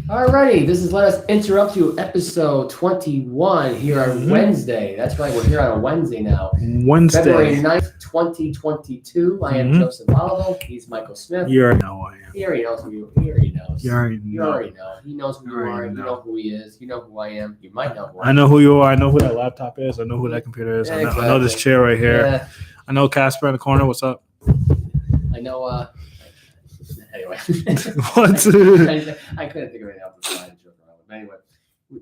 Alrighty, this is Let Us Interrupt You, episode 21 here on Wednesday. That's right, we're here on a Wednesday now. February 9th, 2022. I am Joseph Olivo. He's Michael Smith. You already know who I am. He already knows who you are. He already knows. You already You know. already know. He knows who you are. You know who he is. You know who I am. You might know who I am. I know who you are. I know who that laptop is. I know who that computer is. Yeah, I know this chair right here. Yeah. I know Casper in the corner. What's up? I know, anyway. What? I couldn't think of anything else to try and joke around with. Anyway,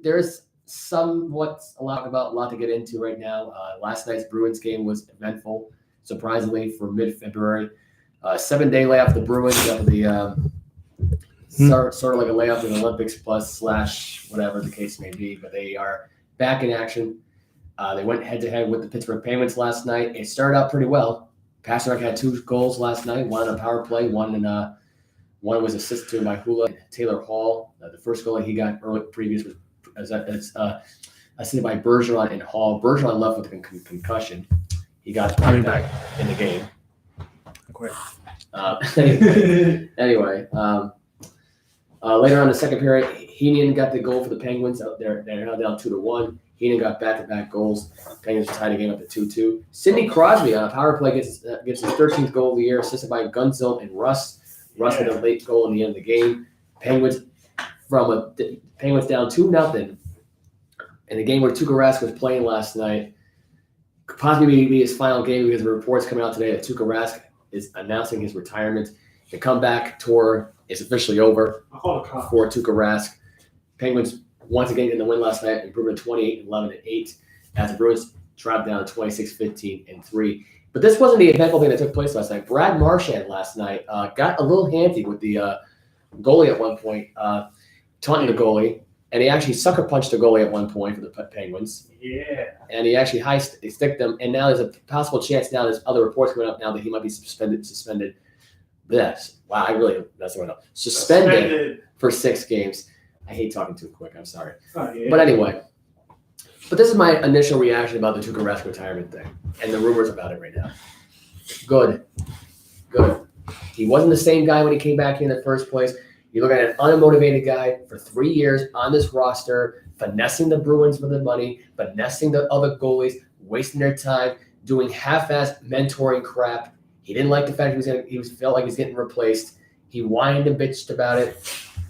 there's somewhat a lot to get into right now. Last night's Bruins game was eventful, surprisingly, for mid-February. 7-day layoff for the Bruins after the sort of like a layoff in the Olympics plus / whatever the case may be, but they are back in action. They went head-to-head with the Pittsburgh Penguins last night. It started out pretty well. Pasternak had 2 goals last night, one on a power play, one was assisted to by Hula and Taylor Hall. The first goal that he got previous was assisted by Bergeron and Hall. Bergeron left with a concussion. He got back in the game. Anyway, later on in the second period, Heenan got the goal for the Penguins. They're now down 2-1. Heenan got back-to-back goals. Penguins tied the game up at 2-2. Sidney Crosby on a power play gets his 13th goal of the year, assisted by Gunzel and Russ. Russ with a late goal in the end of the game. Penguins down 2-0 in the game where Tuuka Rask was playing last night. Could possibly be his final game because the reports coming out today that Tuuka Rask is announcing his retirement. The comeback tour is officially over for Tuuka Rask. Penguins once again in the win last night, improving to 28-11-8 as the Bruins dropped down to 26-15-3. But this wasn't the eventful thing that took place last night. Brad Marchand last night got a little handy with the goalie at one point, taunting the goalie, and he actually sucker punched the goalie at one point for the Penguins. Yeah. And he actually sticked them, and now there's a possible chance now there's other reports coming up now that he might be suspended. Yes. Wow, that's what I know. Suspended for 6 games. I hate talking too quick. I'm sorry. Oh, yeah. But anyway, this is my initial reaction about the Tuuka Rask retirement thing and the rumors about it right now. Good. He wasn't the same guy when he came back here in the first place. You look at an unmotivated guy for 3 years on this roster, finessing the Bruins for the money, finessing the other goalies, wasting their time, doing half-assed mentoring crap. He didn't like the fact he felt like he was getting replaced. He whined and bitched about it.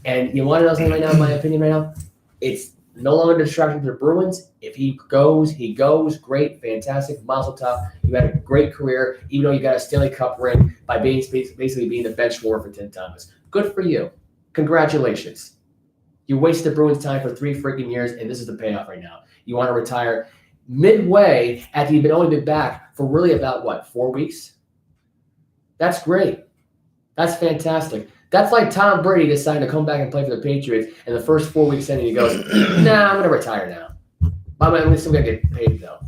And you want to know something right now, in my opinion right now? It's no longer a distraction to the Bruins. If he goes, great, fantastic, mazel tov. You had a great career, even though you got a Stanley Cup ring by basically being the bench warmer for Tim Thomas. Good for you. Congratulations. You wasted the Bruins' time for 3 freaking years, and this is the payoff right now. You want to retire midway after you've only been back for really about, 4 weeks? That's great. That's fantastic. That's like Tom Brady deciding to come back and play for the Patriots, and the first 4 weeks in, and he goes, "Nah, I'm going to retire now. I'm still going to get paid, though."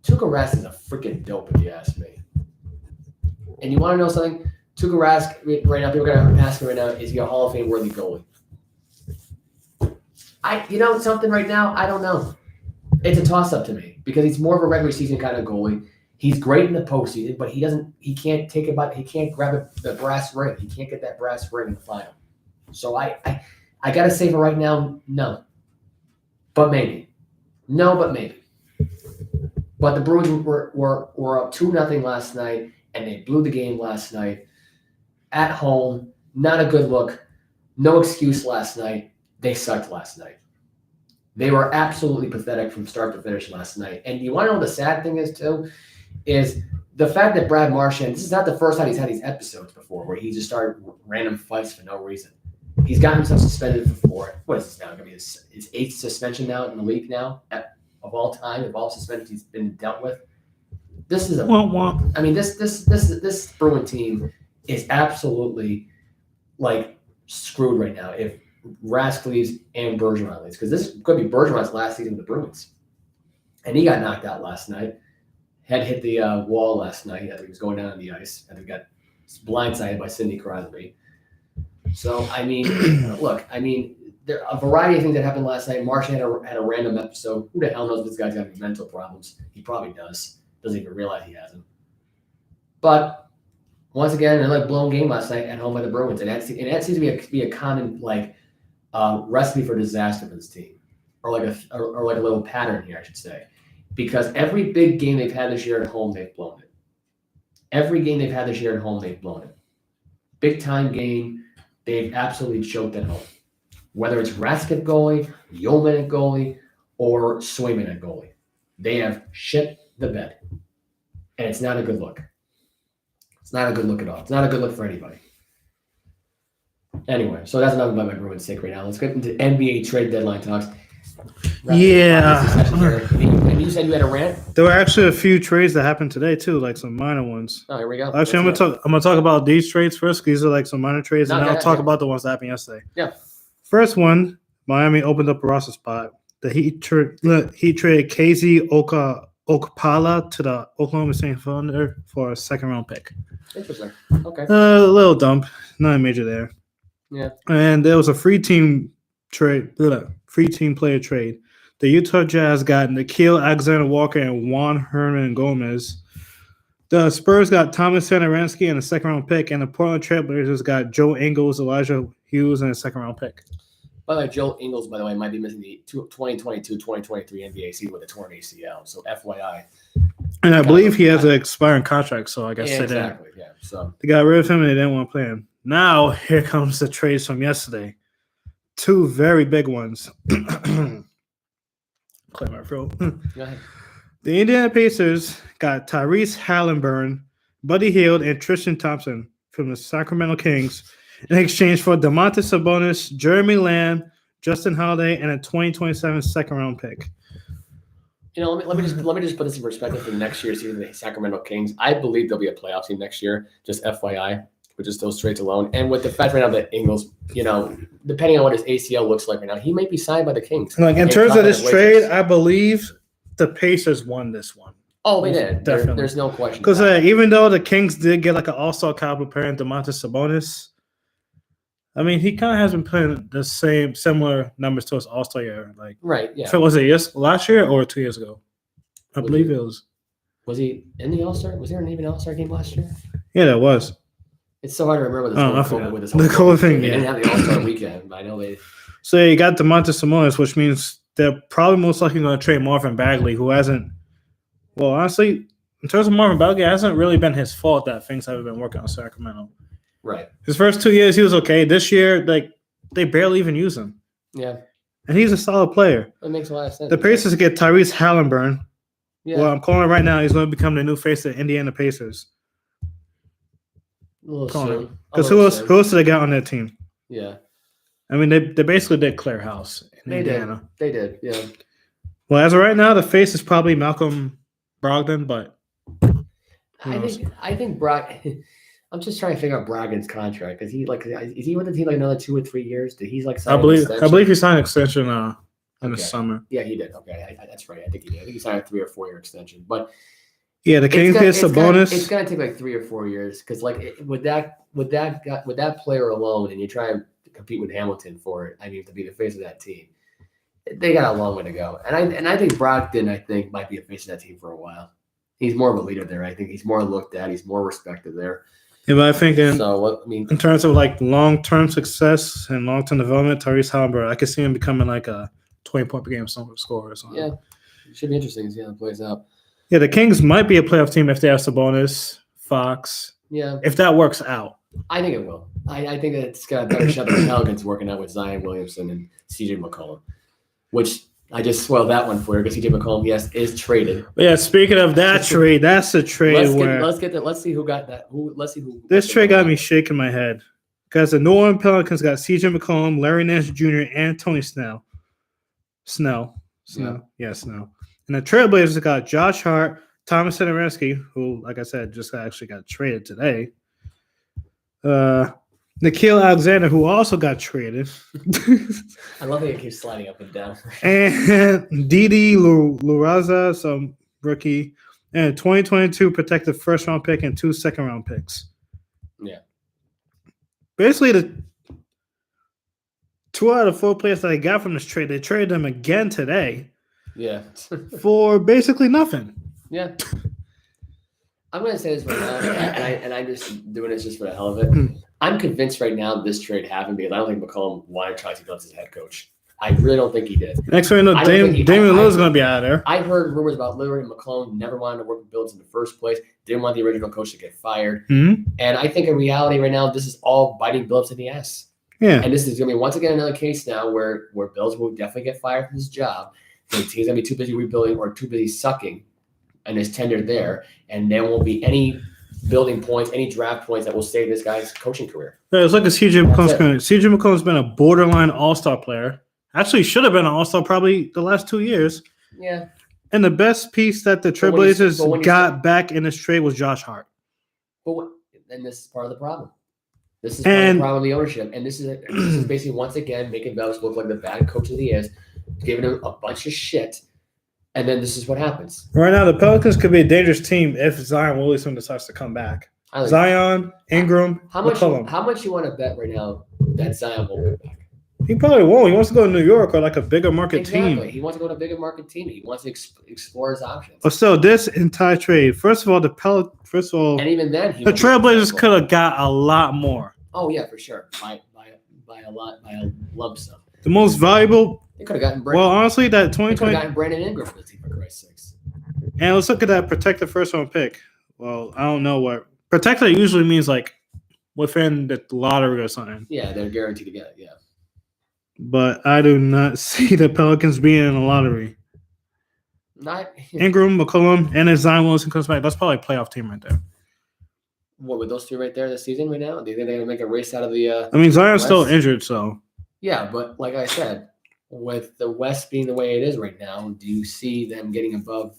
Tuuka Rask is a freaking dope, if you ask me. And you want to know something? Tuuka Rask, right now, people are going to ask him right now, is he a Hall of Fame worthy goalie? Something right now, I don't know. It's a toss-up to me because he's more of a regular season kind of goalie. He's great in the postseason, but he can't grab the brass ring. He can't get that brass ring in the final. So I gotta say for right now, no. But maybe. No, but maybe. But the Bruins were up 2-0 last night, and they blew the game last night. At home, not a good look. No excuse last night. They sucked last night. They were absolutely pathetic from start to finish last night. And you want to know what the sad thing is, too? Is the fact that Brad Marchand, this is not the first time he's had these episodes before where he just started random fights for no reason. He's gotten himself suspended for 4. What is this now? Going to be his 8th suspension now in the league now of all time, of all suspensions he's been dealt with. This is I mean, this Bruin team is absolutely screwed right now if Rask leaves and Bergeron leaves, because this could be Bergeron's last season with the Bruins, and he got knocked out last night. Had hit the wall last night. I think he was going down on the ice. I think got blindsided by Sidney Crosby. So, I mean, look, there are a variety of things that happened last night. Marchand had a random episode. Who the hell knows if this guy's got any mental problems? He probably does. Doesn't even realize he has them. But once again, another blown game last night at home by the Bruins. And that seems to be a common recipe for disaster for this team, or like a little pattern here, I should say, because every big game they've had this year at home, they've blown it. Every game they've had this year at home, they've blown it. Big time game, they've absolutely choked at home. Whether it's Rask at goalie, Yeoman at goalie, or Swayman at goalie, they have shit the bed, and it's not a good look. It's not a good look at all. It's not a good look for anybody. Anyway, so that's enough about my Bruins take right now. Let's get into NBA trade deadline talks. Yeah. And you said you had a rant? There were actually a few trades that happened today too, like some minor ones. Oh, here we go. Actually, I'm gonna talk about these trades first. These are like some minor trades, and then I'll talk about the ones that happened yesterday. Yeah. First one, Miami opened up a roster spot. The Heat traded KZ Okpala to the Oklahoma City Thunder for a second-round pick. Interesting. Okay. A little dump, not major there. Yeah. And there was a free team player trade. The Utah Jazz got Nickeil Alexander-Walker and Juan Hernan Gomez. The Spurs got Thomas Satoransky and a second-round pick, and the Portland Trailblazers got Joe Ingles, Elijah Hughes, and a second-round pick. By the way, Joe Ingles, by the way, might be missing the 2022-2023 NBA season with a torn ACL. So FYI. And I believe he has an expiring contract, so I guess they didn't. Exactly. Yeah. So they got rid of him and they didn't want to play him. Now here comes the trades from yesterday. Two very big ones. Clear my throat. Go ahead. The Indiana Pacers got Tyrese Halliburton, Buddy Hield, and Tristan Thompson from the Sacramento Kings in exchange for DeMontis Sabonis, Jeremy Lamb, Justin Holiday, and a 2027 second-round pick. You know, let me just put this in perspective for next year's season. The Sacramento Kings, I believe they'll be a playoff team next year. Just FYI, with just those trades alone, and with the fact right now that Ingles, you know, depending on what his ACL looks like right now, he might be signed by the Kings. Like in terms of this trade, I believe the Pacers won this one. Oh, they did. Definitely. There's no question. Because even though the Kings did get like an all-star caliber player in DeMontis Sabonis, I mean, he kind of has been playing the similar numbers to his all-star year. Like, right, yeah. So was it last year or 2 years ago? I believe it was. Was he in the all-star? Was there an even all-star game last year? Yeah, there was. It's so hard to remember this the COVID thing. They yeah. didn't have the all-star weekend, but I know they. So you got DeMontis Sabonis, which means they're probably most likely going to trade Marvin Bagley, who hasn't. Well, honestly, in terms of Marvin Bagley, it hasn't really been his fault that things haven't been working on Sacramento. Right. His first 2 years, he was okay. This year, like they barely even use him. Yeah. And he's a solid player. That makes a lot of sense. The Pacers get Tyrese Halliburton. Yeah. Well, I'm calling it right now. He's going to become the new face of Indiana Pacers. A little soon. Because who else did they got on that team? Yeah. I mean, they basically did clear house in Indiana. They did, yeah. Well, as of right now, the face is probably Malcolm Brogdon, but I think I'm just trying to figure out Brogdon's contract. Is he with the team like another 2 or 3 years? Did he like sign I believe he signed an extension in the summer. Yeah, he did. Okay, that's right. I think he did. I think he signed a 3 or 4 year extension. But yeah, the Kings get Sabonis. It's gonna take like 3 or 4 years because like with that player alone, and you try and compete with Hamilton for it. I mean, to be the face of that team, they got a long way to go. And I think Brogdon, might be a face of that team for a while. He's more of a leader there. I think he's more looked at. He's more respected there. Yeah, but I think in terms of like long-term success and long-term development, Tyrese Halliburton, I could see him becoming like a 20-point per game scorer or something. Yeah, it should be interesting to see how it plays out. Yeah, the Kings might be a playoff team if they have Sabonis, Fox. Yeah, if that works out. I think it will. I think it's got a better shot than the Pelicans working out with Zion Williamson and CJ McCollum, which I just swelled that one for you because CJ McCollum, yes, is traded. But yeah, speaking of that trade, that's a trade let's see who got that. Let's see who. This trade got me shaking my head because the New Orleans Pelicans got CJ McCollum, Larry Nance Jr., and Tony Snell. Snell. And the Trailblazers got Josh Hart, Thomas Satoransky, who, like I said, just actually got traded today. Nickeil Alexander, who also got traded. I love how you keep sliding up and down. And Didi Luraza, some rookie, and a 2022 protected first-round pick and 2 second-round picks. Yeah. Basically, the 2 out of 4 players that I got from this trade, they traded them again today. Yeah. For basically nothing. Yeah. I'm going to say this right now, and I'm just doing this just for the hell of it. I'm convinced right now this trade happened because I don't think McCollum wanted Chauncey Billups as head coach. I really don't think he did. Next one, no, Damian Lillard's going to be out of there. I heard rumors about Lillard and McCollum never wanted to work with Billups in the first place. Didn't want the original coach to get fired. Mm-hmm. And I think in reality right now, this is all biting Billups in the ass. Yeah. And this is going to be once again another case now where Billups will definitely get fired from his job. The team's going to be too busy rebuilding or too busy sucking and his tenure there. And there won't be any building points, any draft points that will save this guy's coaching career. Yeah, it's like a CJ McCollum's. CJ McCollum's been a borderline all-star player. Actually, should have been an all-star probably the last 2 years. Yeah. And the best piece that the Trailblazers got back in this trade was Josh Hart. And this is part of the problem. This is part of the problem of the ownership. And this is basically, once again, making Billups look like the bad coach that he is, giving him a bunch of shit. And then this is what happens. Right now, the Pelicans could be a dangerous team if Zion Williamson decides to come back. Zion, Ingram, McCollum. How much you want to bet right now that Zion won't come back? He probably won't. He wants to go to New York or like a bigger market team. He wants to go to a bigger market team. He wants to explore his options. But still, this entire trade, first of all, and even then, the Trailblazers could have got a lot more. Oh yeah, for sure, by a lump sum. The most valuable. They could have gotten Brandon. Well, honestly, that 2020. They could have gotten Brandon Ingram for the team, for Christ's sakes. And let's look at that protected first round pick. Well, I don't know what protected usually means, like within the lottery or something. Yeah, they're guaranteed to get it. Yeah. But I do not see the Pelicans being in the lottery. Ingram, McCollum, and if Zion Williamson comes back, that's probably a playoff team right there. What, with those two right there this season right now? Do you think they're going to make a race out of the I mean, Zion's still injured, so. Yeah, but like I said, with the West being the way it is right now, do you see them getting above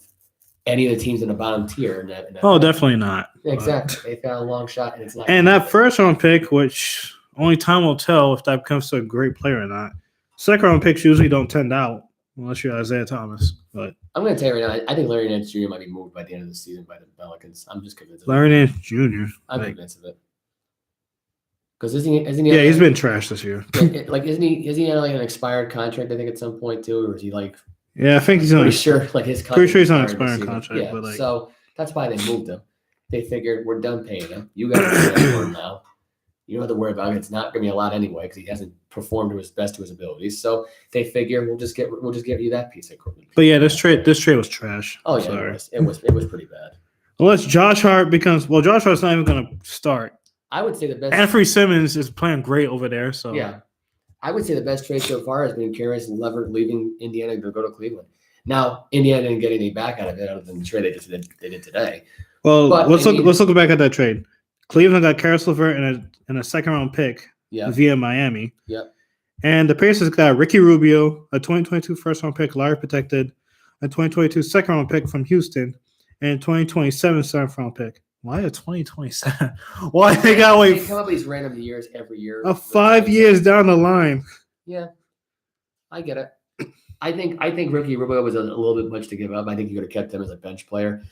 any of the teams in the bottom tier? In that definitely not. Exactly. They've got a long shot, and it's not. And that first round pick, which only time will tell if that becomes a great player or not. Second round picks usually don't tend out unless you're Isaiah Thomas. But I'm going to tell you right now, I think Larry Nance Jr. might be moved by the end of the season by the Pelicans. I'm just convinced of it. Larry Nance Jr. I'm convinced of it. Because isn't he? Yeah, he's been trash this year. Like, isn't he? Is he on like an expired contract? I think at some point too, or is he like? Yeah, I think he's on. Pretty sure, like his. Pretty sure he's on an expired contract. Yeah, but like, so that's why they moved him. They figured we're done paying him. You got to pay for him now. You don't have to worry about it. It's not going to be a lot anyway because he hasn't performed to his best to his abilities. So they figure we'll just get you that piece of equipment. But yeah, this trade was trash. Oh yeah, sorry. It was pretty bad. Unless Josh Hart becomes Josh Hart's not even going to start. I would say the best. Anthony Simmons is playing great over there. So yeah, I would say the best trade so far has been Karis and Levert leaving Indiana to go to Cleveland. Now Indiana didn't get anything back out of it other than the trade they did today. Well, let's look back at that trade. Cleveland got Karis LeVert and a second round pick via Miami. Yep. And the Pacers got Ricky Rubio, a 2022 first round pick, lottery protected, a 2022 second round pick from Houston, and 2027 seventh round pick. Why a 2027? Why they got They come up with these random years every year. 5 years down the line. Yeah, I get it. I think Ricky Rubio was a little bit much to give up. I think you could have kept him as a bench player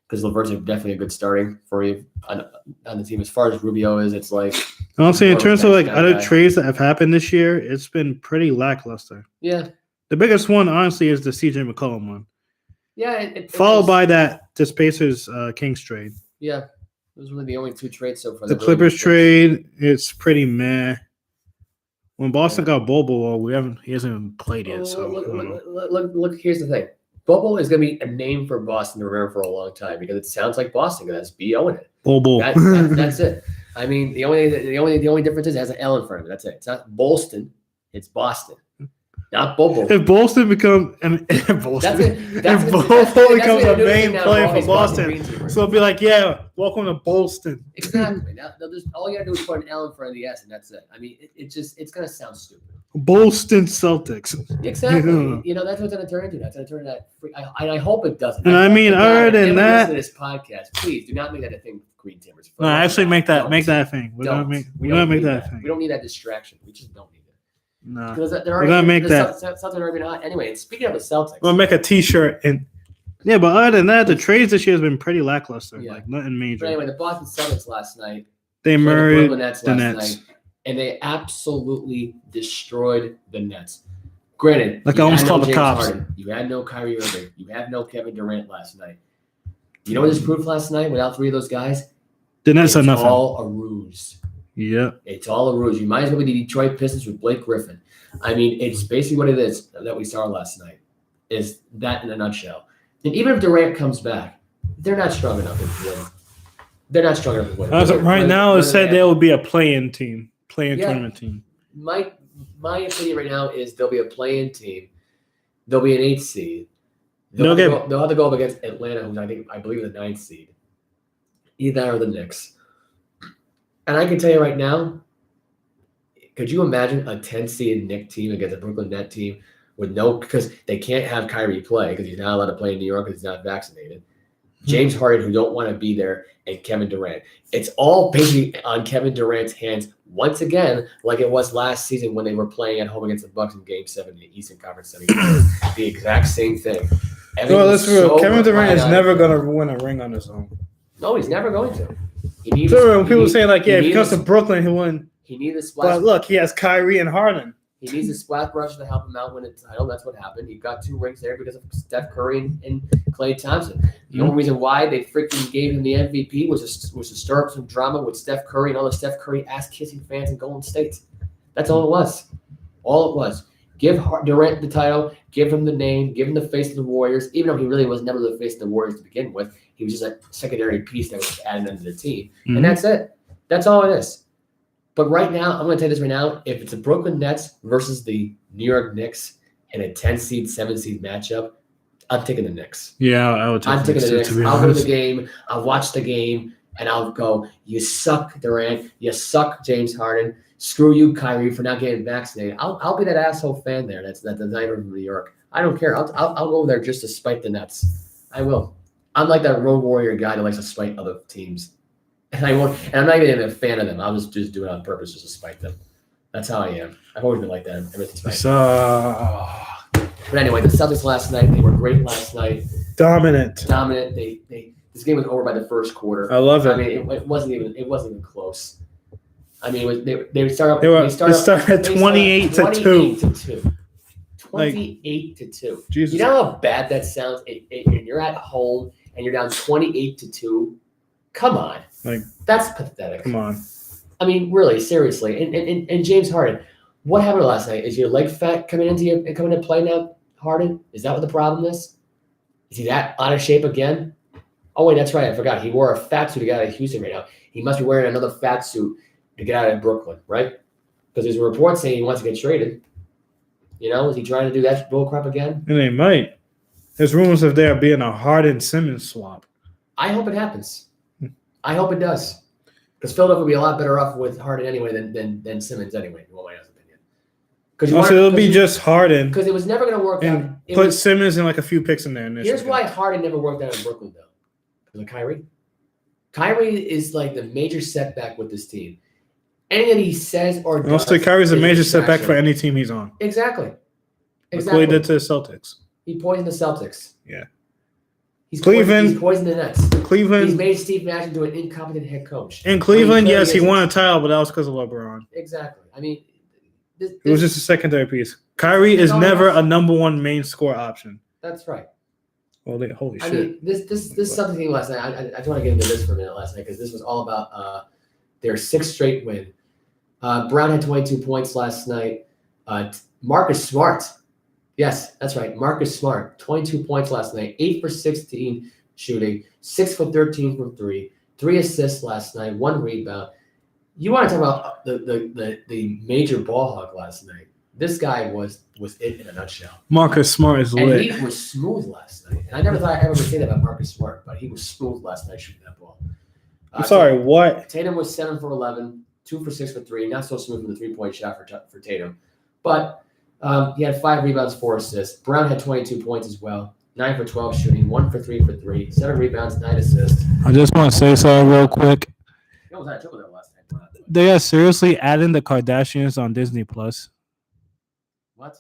because LeVert's definitely a good starting for you on the team. As far as Rubio is, it's like honestly, in terms of like other trades that have happened this year, it's been pretty lackluster. Yeah, the biggest one honestly is the CJ McCollum one. Yeah, followed by this Pacers Kings trade. Yeah, those were the only two trades so far. The Clippers trade, it's pretty meh. When Boston got Bobo, he hasn't even played yet. So look. Here's the thing: Bobo is going to be a name for Boston to remember for a long time because it sounds like Boston. That's B.O. in it. Bobo. That's it. I mean, the only difference is it has an L in front of it. That's it. It's not Bolston. It's Boston. Not Bobo. If Bolston becomes a main player for Boston, so it'll be like, yeah, welcome to Bolston. Exactly. Now, all you gotta do is put an L in front of the S, and that's it. I mean, it's gonna sound stupid. Bolston Celtics. Exactly. You know, that's what's gonna turn into. That's gonna turn into that. I hope it doesn't. And I mean, other than that, listen to this podcast, please do not make that a thing. Green Timbers. No, actually, make that a thing. We don't make that a thing. We don't need that distraction. We just don't need it. No, because we're gonna make that. Celtics are already not. Anyway, speaking of the Celtics, we'll make a T-shirt and yeah. But other than that, the trades this year has been pretty lackluster. Yeah. Like nothing major. But anyway, the Boston Celtics last night. They murdered the Nets. Night, and they absolutely destroyed the Nets. Granted, like I almost called the cops. Harden, you had no Kyrie Irving. You had no Kevin Durant last night. You know what this proved last night without 3 of those guys? The Nets are It's nothing. all a ruse. Yeah. It's all a ruse. You might as well be the Detroit Pistons with Blake Griffin. I mean, it's basically what it is that we saw last night. Is that in a nutshell? And even if Durant comes back, they're not strong enough to win. They're not strong enough to win. Right now, it said there will be a play-in team, tournament team. My opinion right now is there'll be a play-in team. There'll be an 8th seed. They'll have to go up against Atlanta, who's I believe the 9th seed. Either that or the Knicks. And I can tell you right now, could you imagine a 10-seed Knicks team against a Brooklyn Nets team with because they can't have Kyrie play because he's not allowed to play in New York because he's not vaccinated. James Harden, who don't want to be there, and Kevin Durant. It's all basically on Kevin Durant's hands once again, like it was last season when they were playing at home against the Bucks in Game 7 in the Eastern Conference semifinals. The exact same thing. Well, that's real. Kevin Durant is never going to win a ring on his own. No, he's never going to. When people say, like, if he comes to Brooklyn, he'll win. He needs a splash. But look, he has Kyrie and Harden. He needs a splash brush to help him out win a title. That's what happened. He got 2 rings there because of Steph Curry and Klay Thompson. The only reason why they freaking gave him the MVP was to stir up some drama with Steph Curry and all the Steph Curry ass-kissing fans in Golden State. That's all it was. All it was. Give Durant the title, give him the name, give him the face of the Warriors, even though he really was never the face of the Warriors to begin with. He was just a secondary piece that was added into the team. Mm-hmm. And that's it. That's all it is. But right now, I'm going to tell you this right now. If it's the Brooklyn Nets versus the New York Knicks in a 10-seed, 7-seed matchup, I'm taking the Knicks. Yeah, I would take the Knicks. I'll go to the game. I'll watch the game, and I'll go, you suck, Durant. You suck, James Harden. Screw you, Kyrie, for not getting vaccinated. I'll be that asshole fan there. That's the designer from New York. I don't care. I'll go there just to spite the Nets. I will. I'm like that road warrior guy that likes to spite other teams. And I won't. And I'm not even a fan of them. I'll just do it on purpose just to spite them. That's how I am. I've always been like that. Everything's fine. But anyway, the Celtics last night, they were great last night. Dominant. This game was over by the first quarter. I love it. I mean, it wasn't even close. I mean, they started at 28 to 2. 28 to 2. Jesus. You know how bad that sounds? And you're at home and you're down 28 to 2. Come on. That's pathetic. Come on. I mean, really, seriously. And James Harden, what happened last night? Is your leg fat coming into play now, Harden? Is that what the problem is? Is he that out of shape again? Oh, wait, that's right. I forgot. He wore a fat suit to get out of Houston right now. He must be wearing another fat suit to get out of Brooklyn, right? Because there's a report saying he wants to get traded. Is he trying to do that bullcrap again? And they might. There's rumors of there being a Harden-Simmons swap. I hope it happens. I hope it does. Because Philadelphia will be a lot better off with Harden anyway than Simmons anyway, in my opinion. It'll be just Harden. Because it was never going to work out. And put Simmons and a few picks in there. Here's why Harden never worked out in Brooklyn, though. Because of Kyrie. Kyrie is like the major setback with this team. Anything that he says or does. Also, Kyrie's a major setback for any team he's on. Exactly. Look what he did to the Celtics. He poisoned the Celtics. Yeah. He's Cleveland. Poisoned the Nets. Cleveland. He's made Steve Nash into an incompetent head coach. In Cleveland, yes, he won a title, but that was because of LeBron. Exactly. I mean, it was just a secondary piece. Kyrie is never a number one main score option. That's right. Well, holy shit. I mean, this something thing last night. I just want to get into this for a minute last night because this was all about their 6th straight win. Brown had 22 points last night. Marcus Smart. Yes, that's right. Marcus Smart, 22 points last night, 8 for 16 shooting, 6 for 13 from 3, 3 assists last night, 1 rebound. You want to talk about the major ball hawk last night? This guy was it in a nutshell. Marcus Smart is lit. And he was smooth last night. And I never thought I ever would say that about Marcus Smart, but he was smooth last night shooting that ball. I'm sorry, what? Tatum was 7 for 11, 2 for 6 for 3. Not so smooth from the 3-point shot for Tatum. But he had 5 rebounds, 4 assists. Brown had 22 points as well. 9 for 12 shooting, 1 for 3 for 3, 7 rebounds, 9 assists. I just want to say something real quick. That was that trouble that last night. They are seriously adding the Kardashians on Disney Plus. What?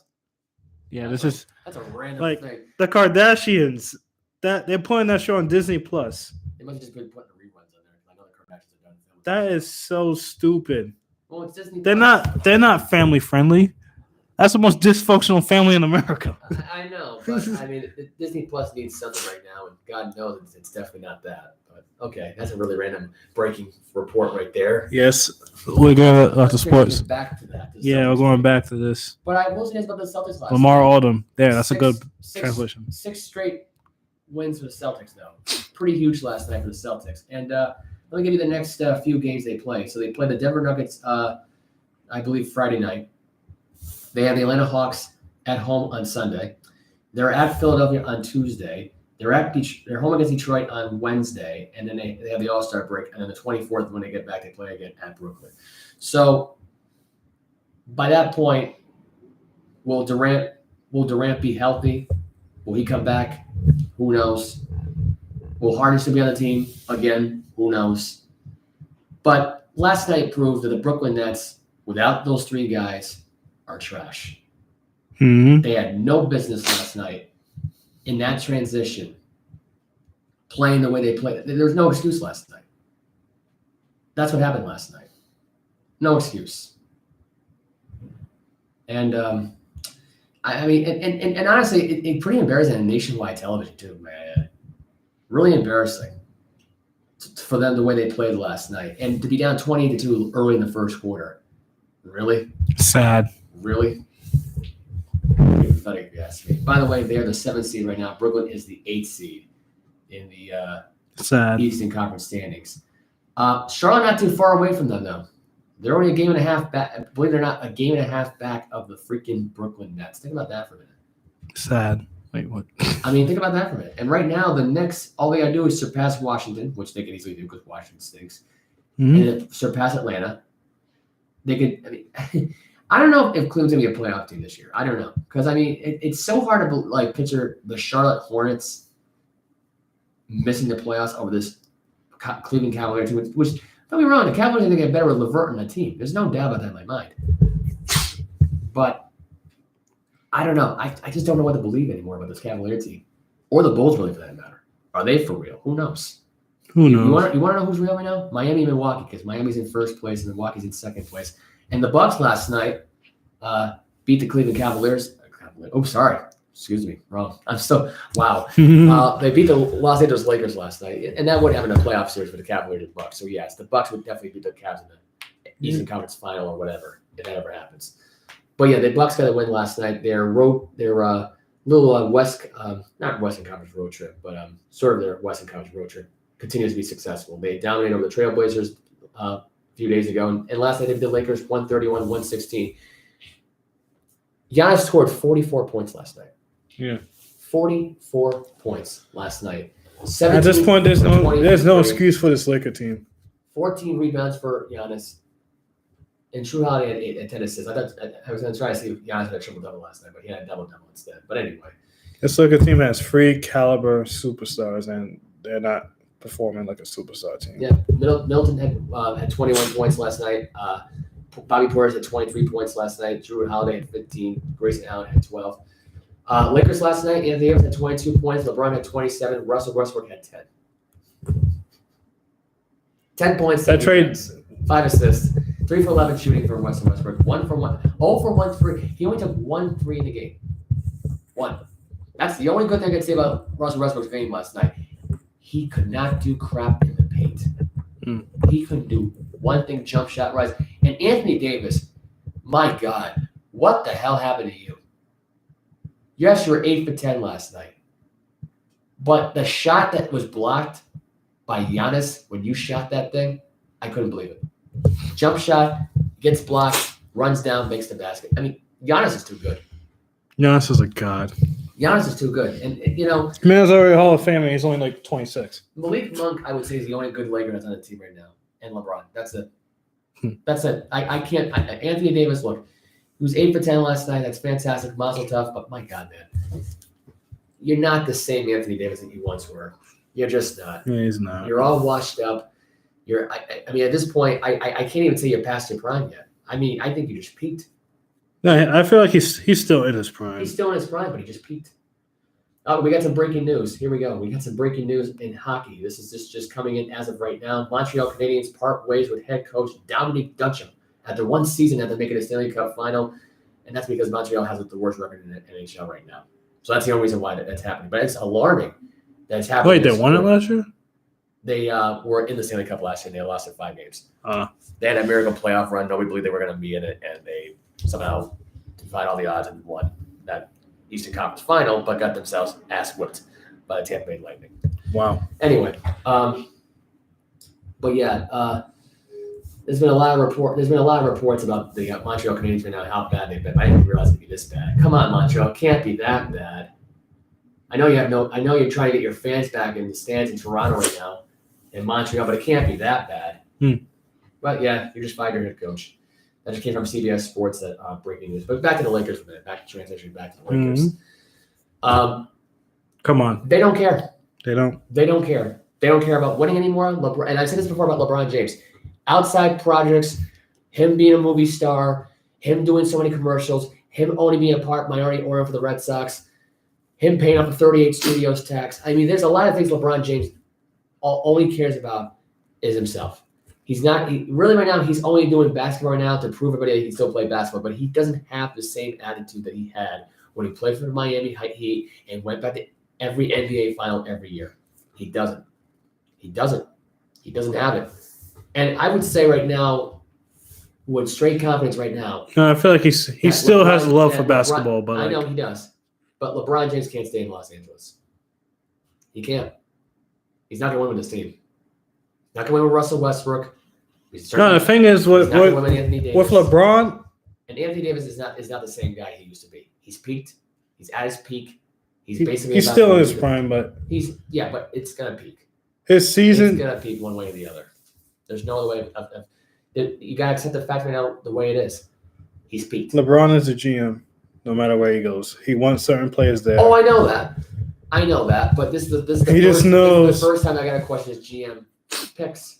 Yeah, that's a random thing. The Kardashians. That they're putting that show on Disney Plus. They must have just been putting the reruns on there. I know the Kardashians have done films. That is so stupid. Well, it's Disney. They're not family friendly. That's the most dysfunctional family in America. I know, but I mean, Disney Plus needs something right now, and God knows it's definitely not that. But okay, that's a really random breaking report right there. Yes, we're going to sports. Back to that. Yeah, we're going back to this. But I will say this about the Celtics last Lamar night. Odom. There, that's a good translation. 6 straight wins for the Celtics, though. Pretty huge last night for the Celtics. And let me give you the next few games they play. So they play the Denver Nuggets, I believe, Friday night. They have the Atlanta Hawks at home on Sunday. They're at Philadelphia on Tuesday. They're home against Detroit on Wednesday, and then they have the All-Star break. And then the 24th, when they get back, they play again at Brooklyn. So by that point, will Durant be healthy? Will he come back? Who knows? Will Harden still be on the team? Again, who knows? But last night proved that the Brooklyn Nets, without those 3 guys, are trash. Mm-hmm. They had no business last night in that transition, playing the way they played. There was no excuse last night. That's what happened last night. No excuse. And I mean, and honestly, it's pretty embarrassing on nationwide television too, man. Really embarrassing for them the way they played last night, and to be down 20-2 early in the first quarter. Really? Sad. Really? Pathetic, if you ask me. By the way, they are the 7th seed right now. Brooklyn is the 8th seed in the Eastern Conference standings. Charlotte not too far away from them, though. They're only a game and a half back. Believe it or not, a game and a half back of the freaking Brooklyn Nets. Think about that for a minute. Sad. Wait, what? I mean, think about that for a minute. And right now, the Knicks, all they got to do is surpass Washington, which they can easily do because Washington stinks, Mm-hmm. and then surpass Atlanta. They could. I mean, I don't know if Cleveland's gonna be a playoff team this year. I don't know because I mean, it's so hard to picture the Charlotte Hornets missing the playoffs over this Cleveland Cavaliers team. Which don't be wrong, the Cavaliers are gonna get better with LeVert on the team. There's no doubt about that in my mind. But I don't know. I just don't know what to believe anymore about this Cavalier team, or the Bulls, really, for that matter. Are they for real? Who knows? Who knows? You want to know who's real right now? Miami and Milwaukee, because Miami's in first place and Milwaukee's in second place. And the Bucks last night beat the Cleveland Cavaliers. Oh, sorry. Excuse me. Wrong. I'm so – wow. They beat the Los Angeles Lakers last night, and that would have been a playoff series for the Cavaliers and Bucks. So, yes, the Bucks would definitely beat the Cavs in the Eastern Conference Final or whatever, if that ever happens. But, yeah, the Bucks got a win last night. Their little not Western Conference road trip, but sort of their Western Conference road trip continues to be successful. They dominated over the Trailblazers a few days ago, and last night they beat the Lakers 131-116. Giannis scored 44 points last night. Yeah, 44 points last night. At this point, there's no excuse for this Laker team. 14 rebounds for Giannis. And True Holiday had 10 assists. I was going to try to see if Giannis had a triple-double last night, but he had a double-double instead. But anyway. This Laker team has 3 caliber superstars, and they're not performing like a superstar team. Yeah, Milton had 21 points last night. Bobby Portis had 23 points last night. Drew Holiday had 15. Grayson Allen had 12. Lakers last night, Anthony Davis had 22 points. LeBron had 27. Russell Westbrook had 10. 10 points. That trades 5 assists. 3 for 11 shooting from Russell Westbrook. 1 for 1. 0 for 1 3. He only took 1 3 in the game. 1. That's the only good thing I can say about Russell Westbrook's game last night. He could not do crap in the paint. He couldn't do one thing, jump shot rise. And Anthony Davis, my God, what the hell happened to you? Yes, you were 8 for 10 last night. But the shot that was blocked by Giannis when you shot that thing, I couldn't believe it. Jump shot, gets blocked, runs down, makes the basket. I mean, Giannis is too good. Giannis is a god. Giannis is too good. And man's already Hall of Fame, and he's only like 26. Malik Monk, I would say, is the only good Laker that's on the team right now. And LeBron. That's it. I can't. Anthony Davis, look, he was 8 for 10 last night. That's fantastic. Mazel tov. But my God, man, you're not the same Anthony Davis that you once were. You're just not. Yeah, he's not. You're all washed up. I mean, at this point, I can't even say you're past your prime yet. I mean, I think you just peaked. No, I feel like he's still in his prime. He's still in his prime, but he just peaked. Oh, we got some breaking news. Here we go. We got some breaking news in hockey. This is just coming in as of right now. Montreal Canadiens part ways with head coach Dominique Duchamp after one season after making a Stanley Cup final. and that's because Montreal has the worst record in the NHL right now. So that's the only reason why that's happening. But it's alarming that it's happening. Wait, they won it last year? They were in the Stanley Cup last year, and they lost in 5 games. They had a miracle playoff run. Nobody believed they were going to be in it, and they somehow defied all the odds and won that Eastern Conference final, but got themselves ass-whipped by the Tampa Bay Lightning. Wow. Anyway, but yeah, there's been a lot of reports about the Montreal Canadiens right now, how bad they've been. I didn't realize it'd be this bad. Come on, Montreal, it can't be that bad. I know you're trying to get your fans back in the stands in Toronto right now, in Montreal, but it can't be that bad. But yeah, you just fired your head coach. That just came from CBS Sports, that breaking news. But back to the Lakers for a minute. Back to transition. Back to the Lakers. Come on. They don't care. They don't. They don't care. They don't care about winning anymore. And I've said this before about LeBron James. Outside projects, him being a movie star, him doing so many commercials, him only being a minority owner for the Red Sox, him paying off the 38 Studios tax. I mean, there's a lot of things LeBron James only cares about is himself. Really right now, he's only doing basketball right now to prove everybody that he can still play basketball, but he doesn't have the same attitude that he had when he played for the Miami Heat and went back to every NBA final every year. He doesn't. He doesn't have it. And I would say right now, with straight confidence right now. No, I feel like he still has love for basketball. But I know he does. But LeBron James can't stay in Los Angeles. He can't. He's not going to win with this team. Not going to win with Russell Westbrook. No, the thing is with LeBron. And Anthony Davis is not the same guy he used to be. He's peaked. He's at his peak. He's still in his prime, but but it's gonna peak. His season is gonna peak one way or the other. There's no other way of you gotta accept the fact right now the way it is. He's peaked. LeBron is a GM, no matter where he goes. He wants certain players there. Oh, I know that. But this is the first time I gotta question his GM picks.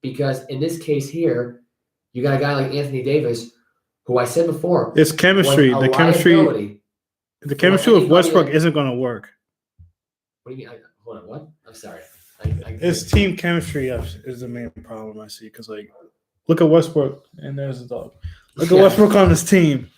Because in this case here, you got a guy like Anthony Davis, who I said before. It's chemistry. The chemistry with Westbrook isn't going to work. What do you mean? Hold on, what? I'm sorry. His team chemistry is the main problem I see. Because, look at Westbrook, and there's the dog. Look at Westbrook on his team.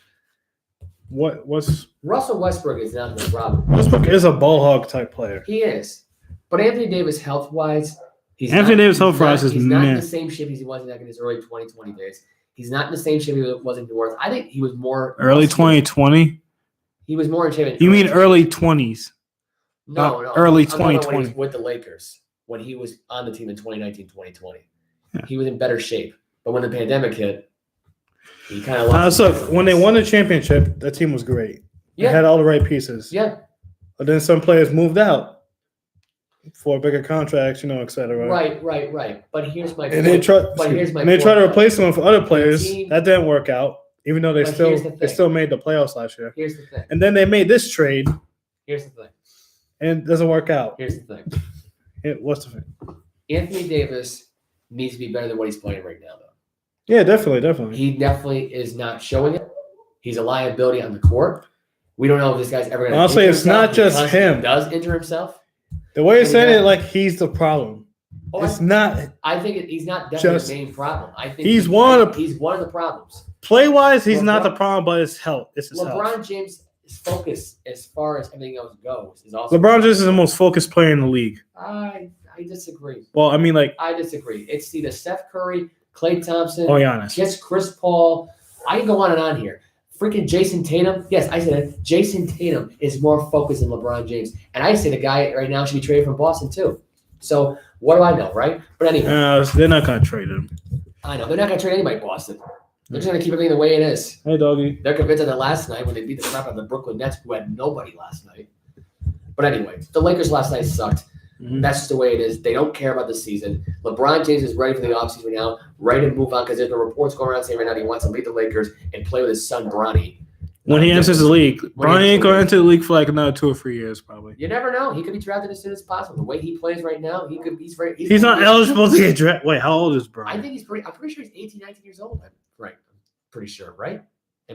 What's Russell Westbrook is not the problem. Westbrook is a ball hog type player. He is. But Anthony Davis, health-wise, he's not in the same shape as he was in his early 2020 days. He's not in the same shape he was in New Orleans. I think he was more early 2020. He was more in shape. You mean early 20s? No, early 2020 with the Lakers when he was on the team in 2019, 2020. Yeah. He was in better shape, but when the pandemic hit, he kind of lost. When they won the championship, that team was great. Yeah, they had all the right pieces. Yeah, but then some players moved out for bigger contracts, et cetera. Right. But here's my point. And they try to replace them with other players. That didn't work out, even though they still made the playoffs last year. Here's the thing. And then they made this trade. Here's the thing. And it doesn't work out. Here's the thing. What's the thing? Anthony Davis needs to be better than what he's playing right now, though. Yeah, definitely. He definitely is not showing it. He's a liability on the court. We don't know if this guy's ever going to. Honestly, it's not just him. He does injure himself. The way you're saying it, like he's the problem. It's not. I think he's not definitely the main problem. I think he's one of the problems. Play wise, he's not the problem, but it's health. It's his LeBron health. James' focus, as far as everything else goes, is also. LeBron James is the most focused player in the league. I disagree. Well, I mean, I disagree. It's either Steph Curry, Klay Thompson, Giannis. Just Chris Paul. I can go on and on here. Freaking Jason Tatum. Yes, I said it. Jason Tatum is more focused than LeBron James. And I say the guy right now should be traded from Boston, too. So, what do I know, right? But anyway. They're not going to trade him. I know. They're not going to trade anybody Boston. They're just going to keep everything the way it is. Hey, doggy. They're convinced of that last night when they beat the crap out of the Brooklyn Nets, who had nobody last night. But anyway, the Lakers last night sucked. Mm-hmm. That's just the way it is. They don't care about the season. LeBron James is ready for the offseason right now, ready to move on because there's no reports going around saying right now he wants to leave the Lakers and play with his son, Bronny. When he enters the league. Bronny ain't going to enter the league for like another 2 or 3 years, probably. You never know. He could be drafted as soon as possible. The way he plays right now, he's not eligible to get drafted. Wait, how old is Bronny? I think I'm pretty sure he's 18, 19 years old. Right. I'm pretty sure, right?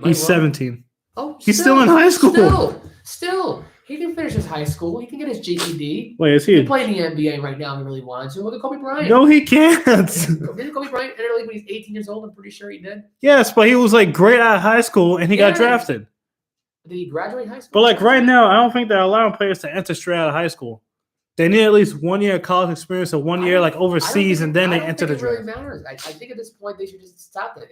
He's 17. Oh, he's still in high school. Still. He can finish his high school. He can get his GED. Wait, is He he? can play in the NBA right now if he really wanted to. Look at Kobe Bryant. No, he can't. Didn't Kobe Bryant enter the league when he's 18 years old? I'm pretty sure he did. Yes, but he was like great out of high school and he got drafted. Did he graduate high school? But like right now, I don't think they're allowing players to enter straight out of high school. They need at least 1 year of college experience or 1 year like overseas, and then they enter the draft. It really matters. I think at this point they should just stop that.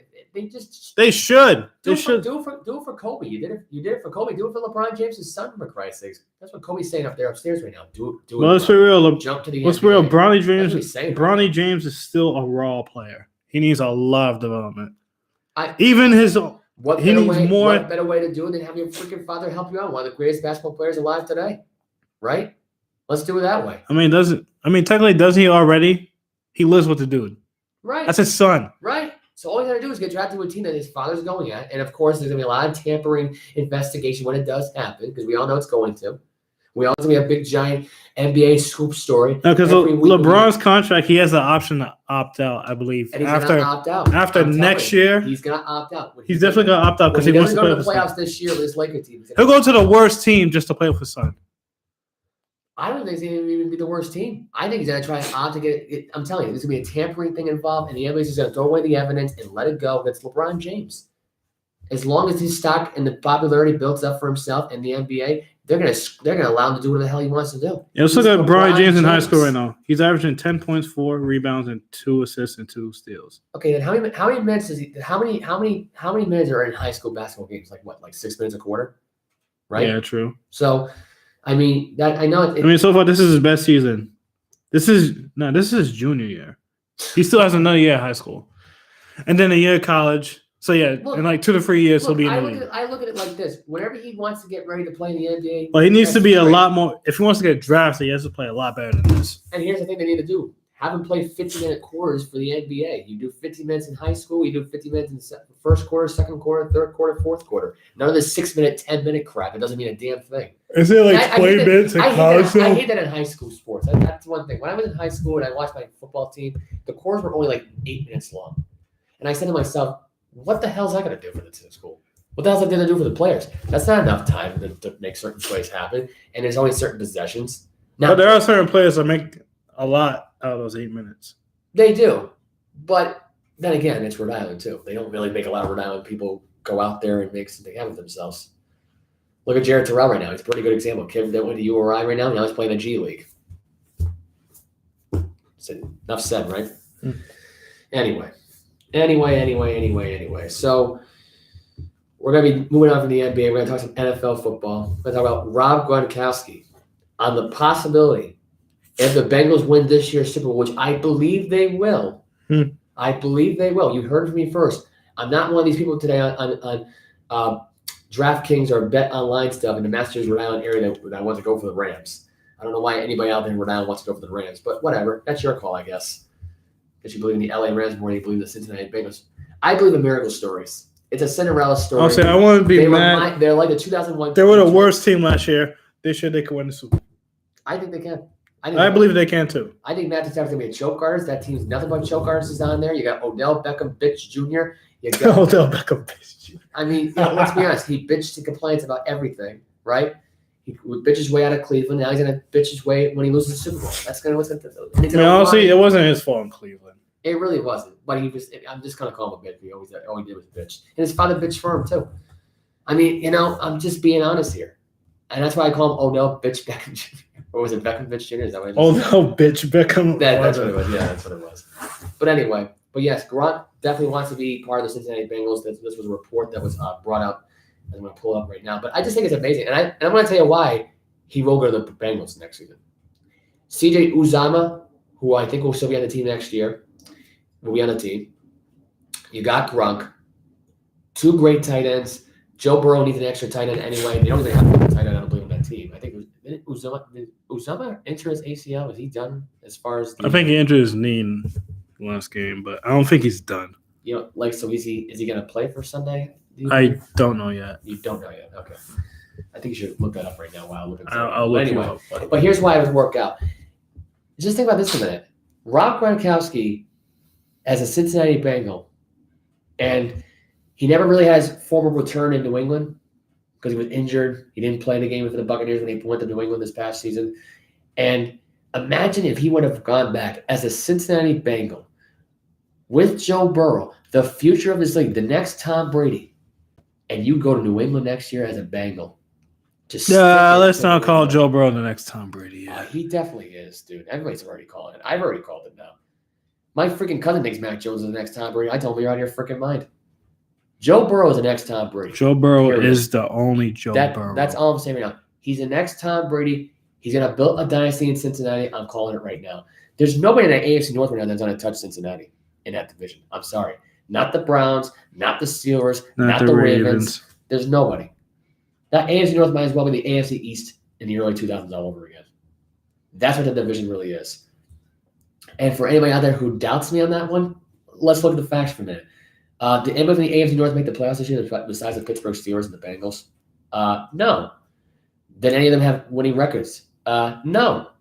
They should. Do it for Kobe. You did it for Kobe. Do it for LeBron James' son, for Christ's sakes. That's what Kobe's saying up there upstairs right now. Do it. Well, let's be real. Jump to the let's NBA. be real. Bronny James is still a raw player. He needs a lot of development. What better way to do it than have your freaking father help you out? One of the greatest basketball players alive today, right? Let's do it that way. Technically, doesn't he already? He lives with the dude. Right. That's his son. Right. So all you got to do is get drafted to a team that his father's going at. And, of course, there's going to be a lot of tampering investigation when it does happen, because we all know it's going to. We all know we have a big, giant NBA scoop story. Because LeBron's contract, he has the option to opt out, I believe. And he's going to opt out. After next year. He's going to opt out. He's definitely going to opt out because he wants to play with his son. He doesn't go to the playoffs this year with his Lakers team. He'll go to the worst team just to play with his son. I don't think he's going to even be the worst team. I think he's going to try to get it. I'm telling you, there's going to be a tampering thing involved, and the NBA's just going to throw away the evidence and let it go against LeBron James. As long as his stock and the popularity builds up for himself in the NBA, they're going to allow him to do whatever the hell he wants to do. Yeah, let's look at LeBron James in high school right now. He's averaging 10 points, 4 rebounds, and 2 assists and 2 steals. Okay, then how many minutes does he? How many minutes are in high school basketball games? Like 6 minutes a quarter, right? Yeah, true. So. I mean, so far, this is his best season. This is his junior year. He still has another year of high school. And then a year of college. So, yeah, in like 2 to 3 years, he'll be in the league. I look at it like this. Whenever he wants to get ready to play in the NBA. Well, he needs to be a lot more. If he wants to get drafted, he has to play a lot better than this. And here's the thing they need to do. Have him play 50-minute quarters for the NBA. You do 50 minutes in high school. You do 50 minutes in first quarter, second quarter, third quarter, fourth quarter. None of this 6-minute, 10-minute crap. It doesn't mean a damn thing. Is it like 20 minutes in college? I hate that in high school sports. That's one thing. When I was in high school and I watched my football team, the quarters were only like 8 minutes long. And I said to myself, what the hell is that going to do for the school? What the hell is that going to do for the players? That's not enough time to make certain plays happen. And there's only certain possessions. Now, but there are certain players that make a lot out of those 8 minutes. They do. But then again, it's Rhode Island, too. They don't really make a lot of Rhode Island people go out there and make something happen of themselves. Look at Jared Terrell right now. He's a pretty good example. Kid that went to URI right now. Now he's playing the G League. So enough said, right? Anyway. So we're going to be moving on from the NBA. We're going to talk some NFL football. We're going to talk about Rob Gronkowski on the possibility if the Bengals win this year's Super Bowl, which I believe they will. I believe they will. You heard from me first. I'm not one of these people today on DraftKings or Bet Online stuff in the Masters Rhode Island area that wants to go for the Rams. I don't know why anybody out there in Rhode Island wants to go for the Rams, but whatever. That's your call, I guess. Because you believe in the LA Rams more than you believe in the Cincinnati Bengals. I believe in miracle stories. It's a Cinderella story. I'll say I want to be mad. They're like the 2001. They were the worst team last year. This year they could win the Super Bowl. I think they can. I believe they can too. I think Matt Stafford's gonna be a choke artist. That team's nothing but choke artists on there. You got Odell Beckham Bitch Jr. You got Odell Beckham Bitch Jr. I mean, let's be honest. He bitched and complains about everything, right? He would bitch his way out of Cleveland. Now he's gonna bitch his way when he loses the Super Bowl. That's gonna what's gonna. Honestly, it wasn't his fault in Cleveland. It really wasn't. But he was. I'm just gonna call him a bitch. All he did was bitch, and his father bitched for him too. I mean, I'm just being honest here. And that's why I call him Odell Bitch Beckham Jr. Or was it Beckham Bitch Jr.? Is that what it is? Odell Bitch Beckham. That's what it was. Yeah, that's what it was. But anyway, yes, Gronk definitely wants to be part of the Cincinnati Bengals. This was a report that was brought out. I'm going to pull it up right now. But I just think it's amazing. And I'm going to tell you why he will go to the Bengals next season. CJ Uzomah, who I think will still be on the team next year, will be on the team. You got Gronk. 2 great tight ends. Joe Burrow needs an extra tight end anyway. They don't even have a tight end, I don't believe, on that team. I think did Uzomah enter his ACL? Is he done as far as I think he entered his knee in the last game, but I don't think he's done. So is he gonna play for Sunday? I don't know yet. You don't know yet. Okay. I think you should look that up right now while I'm looking at it. I'll look anyway. But here's why it would work out. Just think about this a minute. Rob Gronkowski as a Cincinnati Bengal, and he never really has formal return in New England. because he was injured. He didn't play the game for the Buccaneers when they went to New England this past season. And imagine if he would have gone back as a Cincinnati Bengal with Joe Burrow, the future of this league, the next Tom Brady, and you go to New England next year as a Bengal. Let's not call Joe Burrow the next Tom Brady. Yeah. He definitely is, dude. Everybody's already calling it. I've already called it now. My freaking cousin thinks Mac Jones is the next Tom Brady. I told him you're out of your freaking mind. Joe Burrow is the next Tom Brady. Joe Burrow is the only Joe Burrow. That's all I'm saying right now. He's the next Tom Brady. He's going to build a dynasty in Cincinnati. I'm calling it right now. There's nobody in the AFC North right now that's going to touch Cincinnati in that division. I'm sorry. Not the Browns, not the Steelers, not the Ravens. There's nobody. That AFC North might as well be the AFC East in the early 2000s all over again. That's what the division really is. And for anybody out there who doubts me on that one, let's look at the facts for a minute. Did anybody in the AFC North make the playoffs this year besides the Pittsburgh Steelers and the Bengals? No. Did any of them have winning records? No.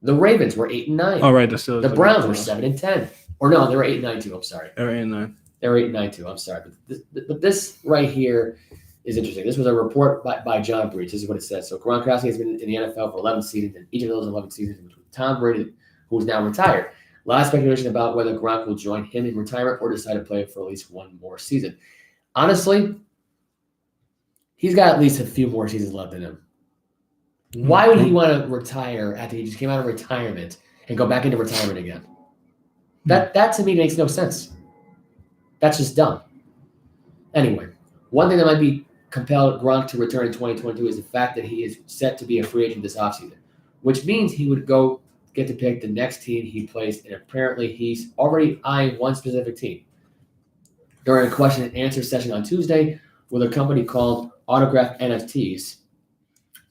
The Ravens were 8-9. Oh, right. The Steelers. The Browns were 7-10. Or no, they were 8-9 too. I'm sorry. They were 8-9. They were 8-9 too. I'm sorry. But this right here is interesting. This was a report by John Breach. This is what it says. So Gronkowski has been in the NFL for 11 seasons, and each of those 11 seasons was with Tom Brady, who's now retired. A lot of speculation about whether Gronk will join him in retirement or decide to play for at least one more season. Honestly, he's got at least a few more seasons left in him. Why would he want to retire after he just came out of retirement and go back into retirement again? That to me makes no sense. That's just dumb. Anyway, one thing that might be compelled Gronk to return in 2022 is the fact that he is set to be a free agent this offseason, which means he would get to pick the next team he plays, and apparently he's already eyeing one specific team. During a question and answer session on Tuesday with a company called Autograph NFTs,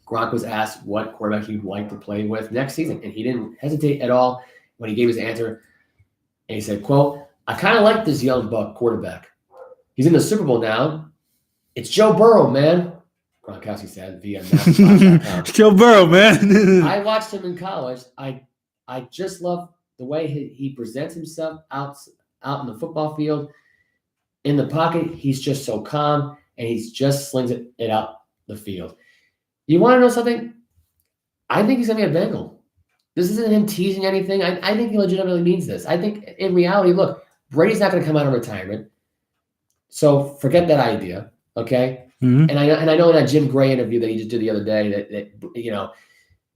Gronk was asked what quarterback he'd like to play with next season, and he didn't hesitate at all when he gave his answer. And he said, quote, "I kind of like this young buck quarterback. He's in the Super Bowl now. It's Joe Burrow, man." Gronkowski said via Masterclass.com. Joe Burrow, man. I watched him in college. I just love the way he presents himself out in the football field. In the pocket, he's just so calm, and he just slings it out the field. You want to know something? I think he's going to be a Bengal. This isn't him teasing anything. I think he legitimately means this. I think in reality, look, Brady's not going to come out of retirement. So forget that idea, okay? Mm-hmm. And I know in that Jim Gray interview that he just did the other day that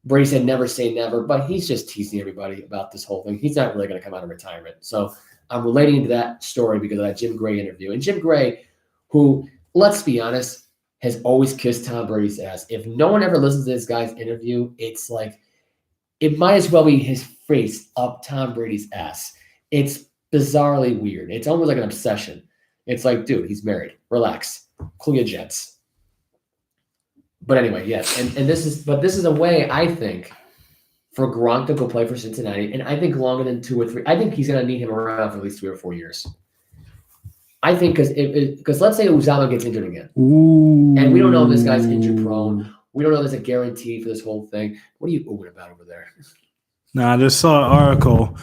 Brady said never say never, but he's just teasing everybody about this whole thing. He's not really going to come out of retirement. So I'm relating to that story because of that Jim Gray interview. And Jim Gray, who, let's be honest, has always kissed Tom Brady's ass. If no one ever listens to this guy's interview, it's like it might as well be his face up Tom Brady's ass. It's bizarrely weird. It's almost like an obsession. It's like, dude, he's married. Relax. Cool your jets. But anyway, yes. And this is a way, I think, for Gronk to go play for Cincinnati. And I think longer than 2 or 3. I think he's going to need him around for at least 3 or 4 years. I think because let's say Uzama gets injured again. Ooh. And we don't know if this guy's injury prone. We don't know if there's a guarantee for this whole thing. What are you oohing about over there? Nah, I just saw an article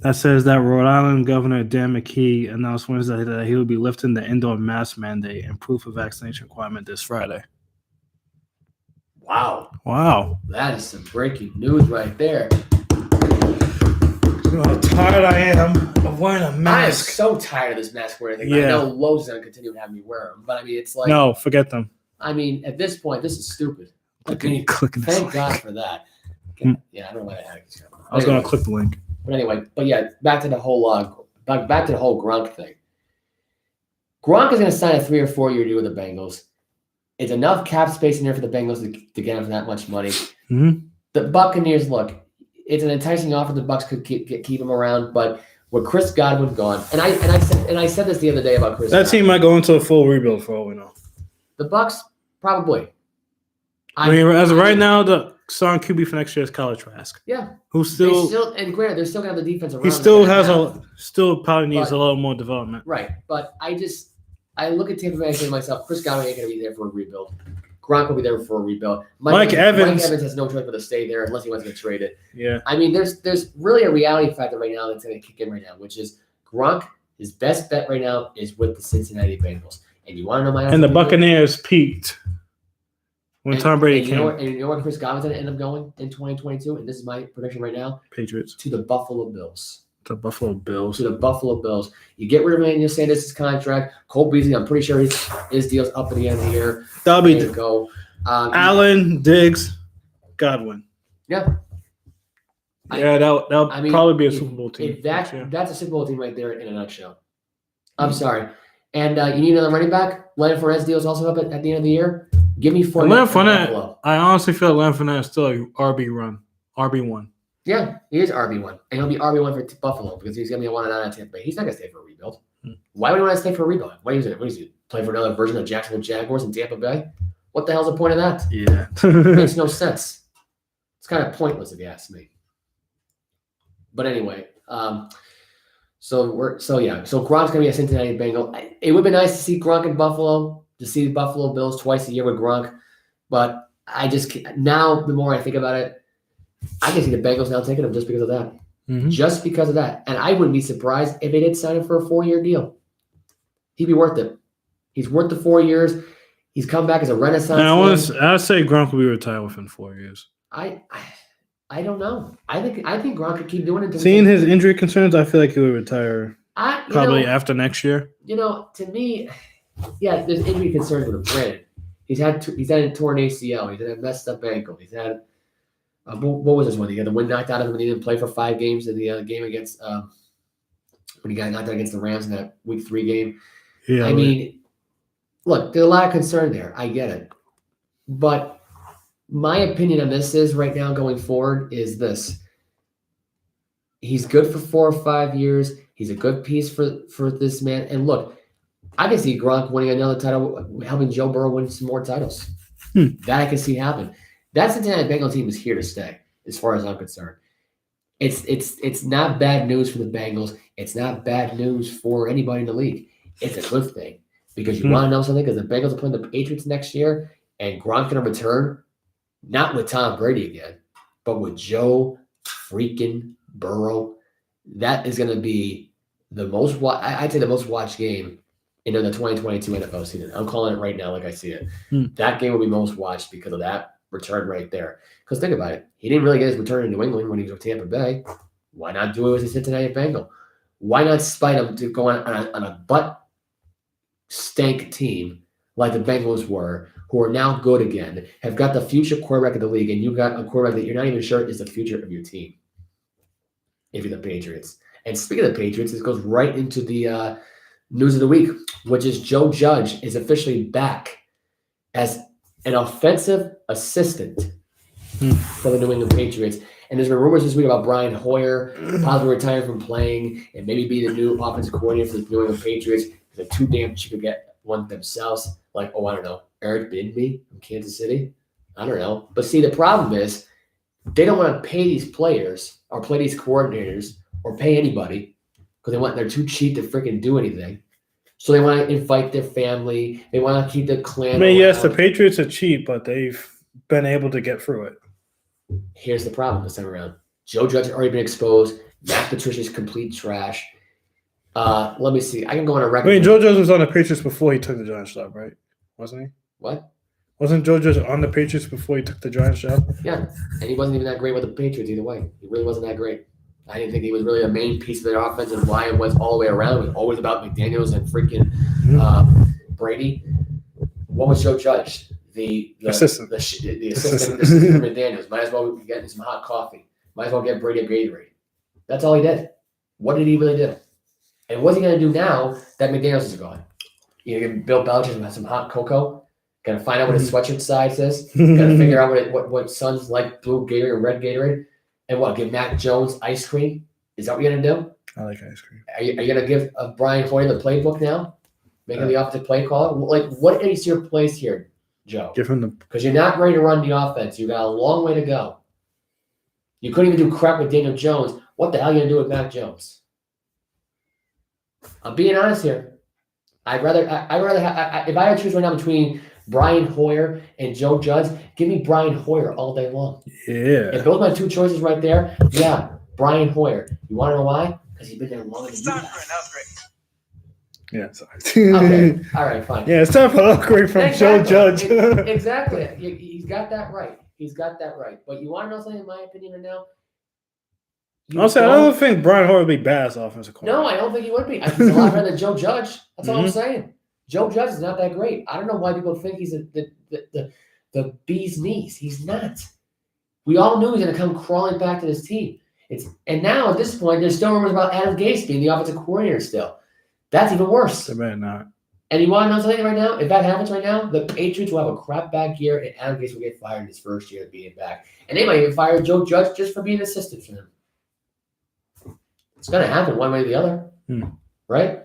that says that Rhode Island Governor Dan McKee announced Wednesday that he will be lifting the indoor mask mandate and proof of vaccination requirement this Friday. Wow. That is some breaking news right there. You know how tired I am of wearing a mask. I am so tired of this mask wearing thing. Yeah. I know Lowe's is going to continue to have me wear them, but I mean, it's like... No, forget them. I mean, at this point, this is stupid. Thank God for that. Yeah, I don't know why I had it. I was going to click the link. But anyway, back to the whole Gronk thing. Gronk is going to sign a 3 or 4 year deal with the Bengals. It's enough cap space in there for the Bengals to get him for that much money. Mm-hmm. The Buccaneers, look, it's an enticing offer. The Bucs could keep him around, but with Chris Godwin gone, and I said this the other day about Chris. That team might go into a full rebuild for all we know. The Bucs probably. As of right now, the starting QB for next year is Kyle Trask. Yeah, who's still and granted, they're still gonna have the defense around. He still probably needs a little more development. Right, but I look at Tampa Bay and say to myself, Chris Godwin ain't gonna be there for a rebuild. Gronk will be there for a rebuild. Mike Evans has no choice but to stay there unless he wants to get traded. Yeah. I mean, there's really a reality factor right now that's going to kick in right now, which is Gronk, his best bet right now is with the Cincinnati Bengals. And you want to know my answer? And the Buccaneers peaked. when Tom Brady and came. You know where Chris Godwin's going to end up going in 2022? And this is my prediction right now. Patriots. To the Buffalo Bills. The Buffalo Bills. To the Buffalo Bills. You get rid of Emmanuel Sanders' contract. Cole Beasley, I'm pretty sure his deal's up at the end of the year. That'll be to go. Allen, Diggs, Godwin. Yeah. That'll probably be a Super Bowl team. That's a Super Bowl team right there in a nutshell. I'm sorry. And you need another running back. Leonard Fournette's deal is also up at the end of the year. Give me Fournette. Leonard Fournette. I honestly feel Leonard Fournette is still a RB1. Yeah, he is RB1. And he'll be RB1 for Buffalo because he's going to be a 1 and 9 on Tampa Bay. He's not going to stay for a rebuild. Why would he want to stay for a rebuild? What is he? Play for another version of Jacksonville Jaguars in Tampa Bay? What the hell's the point of that? Yeah. Makes no sense. It's kind of pointless if you ask me. But anyway, so Gronk's gonna be a Cincinnati Bengal. It would be nice to see Gronk in Buffalo, to see the Buffalo Bills twice a year with Gronk. But I just now, the more I think about it, I can see the Bengals now taking him just because of that. Mm-hmm. Just because of that. And I wouldn't be surprised if they did sign him for a 4-year deal. He'd be worth it. He's worth the 4 years. He's come back as a renaissance. I'd say Gronk will be retired within 4 years. I don't know. I think Gronk could keep doing it. Seeing his injury concerns, I feel like he would retire probably after next year. To me, yeah, there's injury concerns with him. Granted, he's had a torn ACL. He's had a messed up ankle. He's had what was this one? He got the wind knocked out of him and he didn't play for 5 games in the game against when he got knocked out against the Rams in that Week 3 game. Yeah, Look, there's a lot of concern there. I get it, but my opinion on this is right now going forward is this. He's good for 4 or 5 years. He's a good piece for this man. And look, I can see Gronk winning another title, helping Joe Burrow win some more titles. That I can see happen. That Cincinnati Bengals team is here to stay, as far as I'm concerned. It's not bad news for the Bengals. It's not bad news for anybody in the league. It's a good thing because you want to know something? Because the Bengals are playing the Patriots next year, and Gronk's going to return. Not with Tom Brady again, but with Joe freaking Burrow. That is going to be the most I'd say the most watched game in the 2022 NFL season. I'm calling it right now like I see it. That game will be most watched because of that return right there. Because think about it. He didn't really get his return in New England when he was with Tampa Bay. Why not do it with a Cincinnati Bengal? Why not spite him to go on a butt stank team like the Bengals were, who are now good again, have got the future quarterback of the league, and you got a quarterback that you're not even sure is the future of your team if you're the Patriots. And speaking of the Patriots, this goes right into the news of the week, which is Joe Judge is officially back as an offensive assistant for the New England Patriots. And there's been rumors this week about Brian Hoyer possibly retiring from playing and maybe be the new offensive coordinator for the New England Patriots. They're too damn cheap to get one themselves. Like, I don't know, Eric Bidby from Kansas City? I don't know. But see, the problem is they don't want to pay these players or play these coordinators or pay anybody because they're too cheap to freaking do anything. So they want to invite their family. They want to keep the clan. Yes, the Patriots are cheap, but they've been able to get through it. Here's the problem this time around. Joe Judge has already been exposed. Matt Patricia's complete trash. Let me see. I can go on a record. Joe Judge was on the Patriots before he took the Giants job, right? Wasn't he? What? Wasn't Joe Judge on the Patriots before he took the Giants job? Yeah, and he wasn't even that great with the Patriots either way. He really wasn't that great. I didn't think he was really a main piece of their offense, and why it was all the way around. It was always about McDaniels and freaking Brady. What was Joe Judge? The assistant. The assistant to McDaniels. Might as well be getting some hot coffee. Might as well get Brady a Gatorade. That's all he did. What did he really do? And what's he going to do now that McDaniels is gone? You know, give Bill Belichick some hot cocoa. Got to find out what his sweatshirt size is. Got to figure out what Suns like, blue Gatorade or red Gatorade. And what, give Mac Jones ice cream? Is that what you're going to do? I like ice cream. Are you going to give Brian Hoyer the playbook now? Make him the offensive play caller? Like, what is your place here, Joe? Give him the... Because you're not ready to run the offense. You got a long way to go. You couldn't even do crap with Daniel Jones. What the hell are you going to do with Mac Jones? I'm being honest here. I'd rather have, if I had to choose right now between Brian Hoyer and Joe Judge, give me Brian Hoyer all day long. Yeah. If those are my two choices right there, yeah, Brian Hoyer. You want to know why? Because he's been there longer than you have. Yeah, sorry. Okay, all right, fine. Yeah, it's time for an upgrade from Joe Judge. Exactly. He's got that right. He's got that right. But you want to know something, in my opinion, right now? Also, I don't think Brian Hoyer would be bad as offensive coordinator. No, I don't think he would be. I think he's a lot better than Joe Judge. That's all I'm saying. Joe Judge is not that great. I don't know why people think he's the bee's knees. He's not. We all knew he was going to come crawling back to this team. And now at this point, there's still rumors about Adam Gase being the offensive coordinator still. That's even worse. They better not. And you want to know something right now? If that happens right now, the Patriots will have a crap back year, and Adam Gase will get fired in his first year of being back. And they might even fire Joe Judge just for being an assistant for them. It's going to happen one way or the other, right?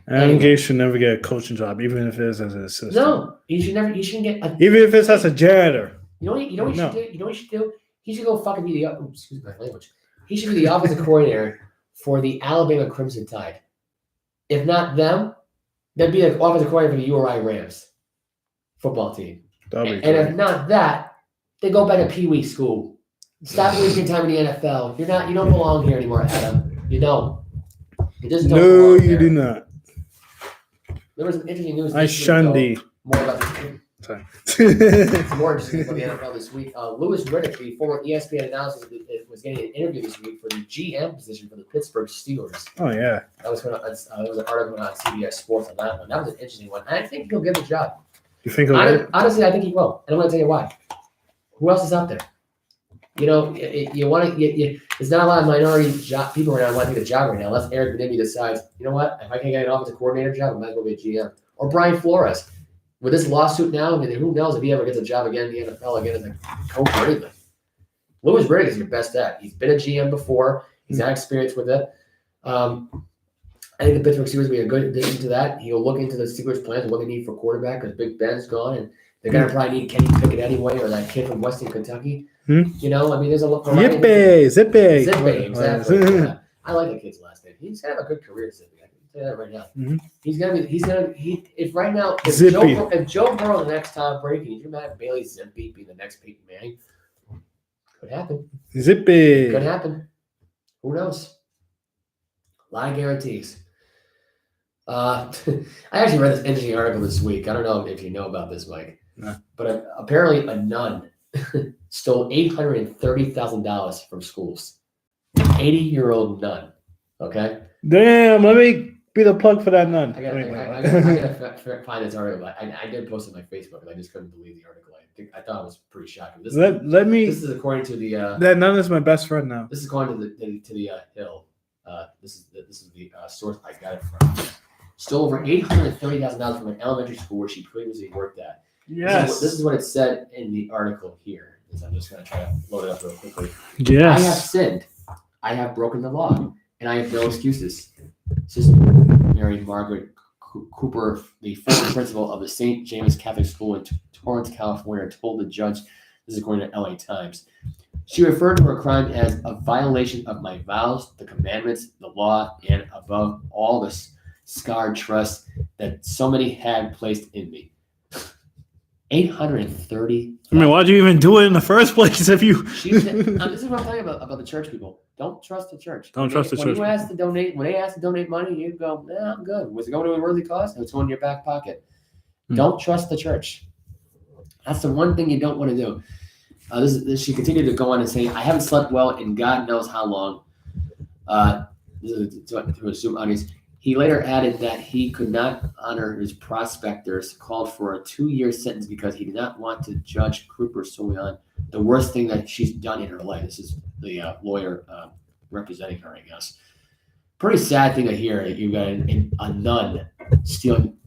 Adam Gase should never get a coaching job, even if it is as an assistant. No, he should never. He shouldn't get. Even if it's as a janitor. You know what he should do? You know what he should do? He should go fucking be the. Excuse my language. He should be the offensive coordinator for the Alabama Crimson Tide. If not them, then be the offensive coordinator for the URI Rams football team. And if not that, then go back to Pee Wee school. Stop wasting time in the NFL. You don't belong here anymore, Adam. You don't. You just don't. No, you do not. There was some interesting news. I shun thee. More about this. Sorry. It's more interesting about the NFL this week. Louis Riddick, the former ESPN analyst, was getting an interview this week for the GM position for the Pittsburgh Steelers. Oh yeah. That was an article on CBS Sports on that one. That was an interesting one. I think he'll get the job. You think he'll get it? Honestly, I think he will, and I'm going to tell you why. Who else is out there? You know, you want to. There's not a lot of minority people right now who want to take the job right now. Unless Eric Bieniemy decides, you know what, if I can't get an offensive coordinator job, I might as well be a GM. Or Brian Flores. With this lawsuit now, I mean, who knows if he ever gets a job again in the NFL again as a coach or anything. Louis Riddick is your best bet. He's been a GM before. He's had experience with it. I think the Pittsburgh Steelers will be a good addition to that. He'll look into the Steelers' plans and what they need for quarterback because Big Ben's gone, and they're going to probably need Kenny Pickett anyway or that kid from Western Kentucky. You know, I mean, there's a lot. Zippy, exactly. Yeah. I like the kid's last name. He's going to have a good career, Zippy. I can say that right now. If Joe Burrow the next Tom Brady, can you imagine Bailey Zippy being the next Peyton Manning? Could happen. Zippy. Could happen. Who knows? A lot of guarantees. I actually read this interesting article this week. I don't know if you know about this, Mike. No. But apparently a nun stole $830,000 from schools. 80-year-old nun. Okay? Damn, let me be the plug for that nun. I gotta find this article. I did post it on my Facebook, and I just couldn't believe the article. I thought it was pretty shocking. This is according to the. That nun is my best friend now. This is according to the Hill. This is the source I got it from. Stole over $830,000 from an elementary school where she previously worked at. Yes. This is what it said in the article here. I'm just going to try to load it up real quickly. Yes. I have sinned. I have broken the law, and I have no excuses. Sister Mary Margaret Cooper, the former principal of the St. James Catholic School in Torrance, California, told the judge, this is according to LA Times, she referred to her crime as a violation of my vows, the commandments, the law, and above all the scarred trust that so many had placed in me. 830. I mean, why'd you even do it in the first place if you? This is what I'm talking about the church people. Don't trust the church. Don't trust the church. When they ask to donate money, you go, nah, I'm good. Was it going to a worthy cause? It's going in your back pocket. Don't trust the church. That's the one thing you don't want to do. She continued to go on and say, I haven't slept well in God knows how long. To assume audience. He later added that he could not honor his prospectors, called for a 2-year sentence because he did not want to judge Cooper solely on the worst thing that she's done in her life. This is the lawyer representing her, I guess. Pretty sad thing to hear. You got a nun stealing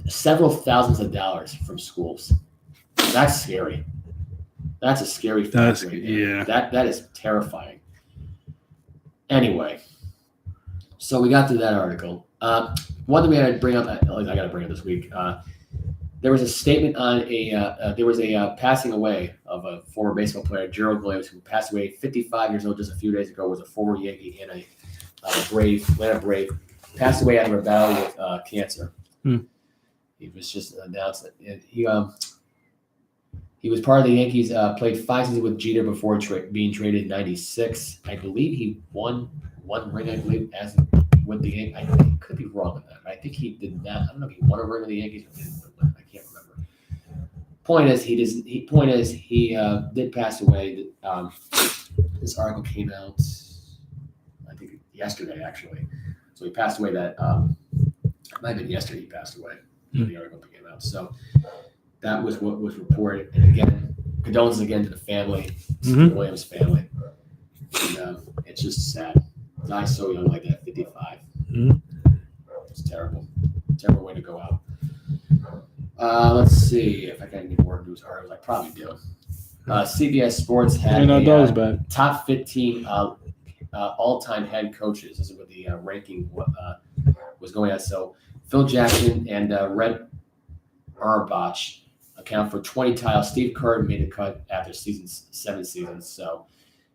several thousands of dollars from schools. That's scary. That's a scary fact. Yeah. That is terrifying. Anyway. So we got through that article. One thing we had to bring up, at least I got to bring up this week. There was a statement on there was a passing away of a former baseball player, Gerald Williams, who passed away 55 years old just a few days ago, was a former Yankee and a Atlanta Brave, passed away after a battle with cancer. He was just announced that he was part of the Yankees, played 5 seasons with Jeter before being traded in 96. I believe he won one ring, I believe, as with the Yankees. I could be wrong on that, but I think he did not. I don't know if he won a ring with the Yankees or didn't win. I can't remember. Point is, he did pass away. This article came out, I think yesterday actually. So he passed away. That it might have been yesterday. He passed away. The article came out. So that was what was reported. And again, condolences again to the family, to the Williams family. And it's just sad. Die so young like that, 55. It's terrible. Terrible way to go out. Let's see if I got any more news articles. I probably do. CBS Sports had top 15 all-time head coaches. This is what the ranking was going on. So Phil Jackson and Red Auerbach account for 20 titles. Steve Kerr made the cut after 7 seasons. So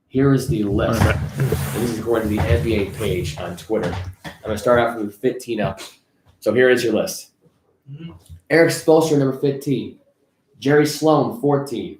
here is the list. And this is according to the NBA page on Twitter. I'm going to start off with 15 up. So here is your list. Eric Spoelstra, number 15. Jerry Sloan, 14.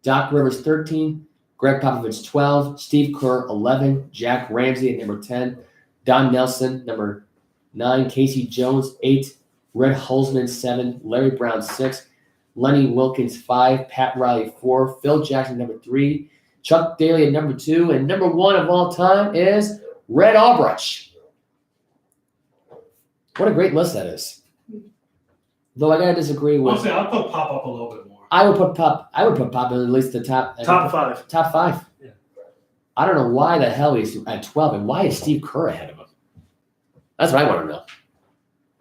Doc Rivers, 13. Greg Popovich, 12. Steve Kerr, 11. Jack Ramsey at number 10. Don Nelson, number 9. Casey Jones, 8. Red Holzman, 7. Larry Brown, 6. Lenny Wilkins, 5. Pat Riley, 4. Phil Jackson, number 3. Chuck Daly at number 2. And number 1 of all time is Red Auerbach. What a great list that is. Though I gotta disagree with. Honestly, I'll put Pop up a little bit more. I would put Pop in at least the top 5. Top 5. Yeah. I don't know why the hell he's at 12 and why is Steve Kerr ahead of him? That's what I want to know.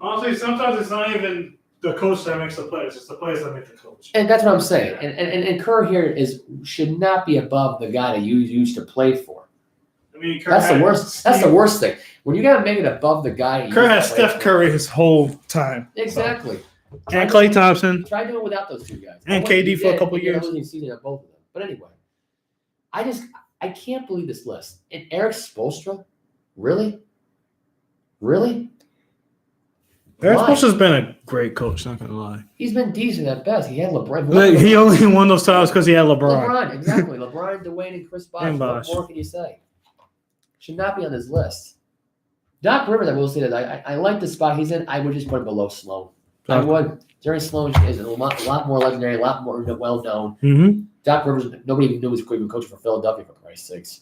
Honestly, sometimes it's not even the coach that makes the players; it's the players that make the coach. And that's what I'm saying. And Kerr here should not be above the guy that you used to play for. I mean, that's the worst. That's the worst thing. When you gotta make it above the guy. Kerr has Steph Curry his whole time. Exactly. So. And Klay Thompson. Try doing it without those two guys. And KD for a couple years. Season of both of them. But anyway, I can't believe this list. And Eric Spoelstra, really? Eric Spoelstra's been a great coach. Not gonna lie. He's been decent at best. He had LeBron. He only won those titles because he had LeBron. LeBron, exactly. LeBron, Dwayne, and Chris Bosh. What more can you say? Should not be on this list. Doc Rivers, I will say that I like the spot he's in. I would just put him below Sloan. I would. Jerry Sloan is a lot more legendary, a lot more well-known. Mm-hmm. Doc Rivers, nobody even knew he was coaching for Philadelphia, for Christ's sakes.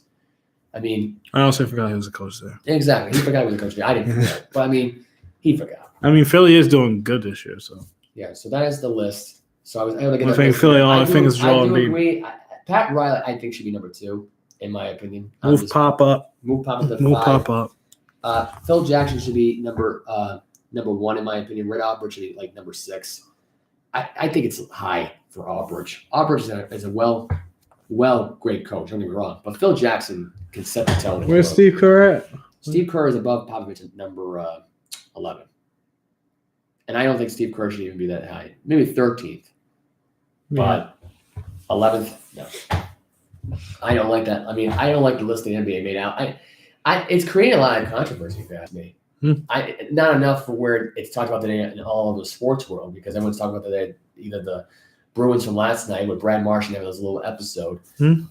I mean... I also forgot he was a coach there. Exactly. He forgot he was a coach there. I didn't forget. But, I mean, he forgot. I mean, Philly is doing good this year, so... Yeah, so that is the list. So I was able to get I think Philly, all I think is Joel Embiid. I do agree. Pat Riley, I think, should be number 2, in my opinion. Move Pop up. Move Pop up to 5. Move Pop up. Phil Jackson should be number 1, in my opinion. Red Auerbach should be like number 6. I think it's high for Auerbach. Auerbach is a great coach. Don't get me wrong, but Phil Jackson can set the tone. Where's Steve Kerr at? Steve Kerr is above Popovich at number 11, and I don't think Steve Kerr should even be that high. Maybe 13th, but 11th. No, I don't like that. I mean, I don't like the list the NBA made out. It's creating a lot of controversy, if you ask me. Not enough for where it's talked about today in all of the sports world, because everyone's talking about today either the Bruins from last night with Brad Marchand having this little episode,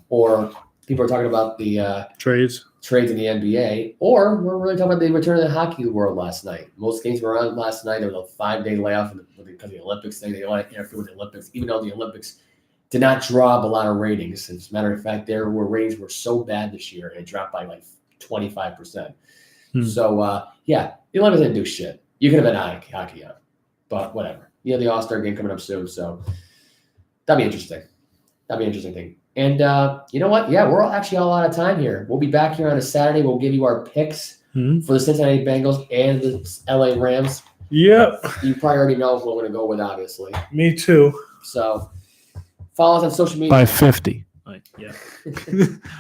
or people are talking about the trades in the NBA, or we're really talking about the return of the hockey world last night. Most games were on last night. There was a 5-day layoff because of the Olympics thing. They didn't want to interfere with the Olympics, even though the Olympics did not draw up a lot of ratings. As a matter of fact, ratings were so bad this year, it dropped by like 25%. So, the Olympics didn't do shit. You could have been hockey on, but whatever. You have the All-Star game coming up soon, so that'd be interesting. That'd be an interesting thing. And you know what? Yeah, we're actually all out of time here. We'll be back here on a Saturday. We'll give you our picks for the Cincinnati Bengals and the LA Rams. Yep. You probably already know what we're going to go with, obviously. Me too. So follow us on social media. By 50. Yeah.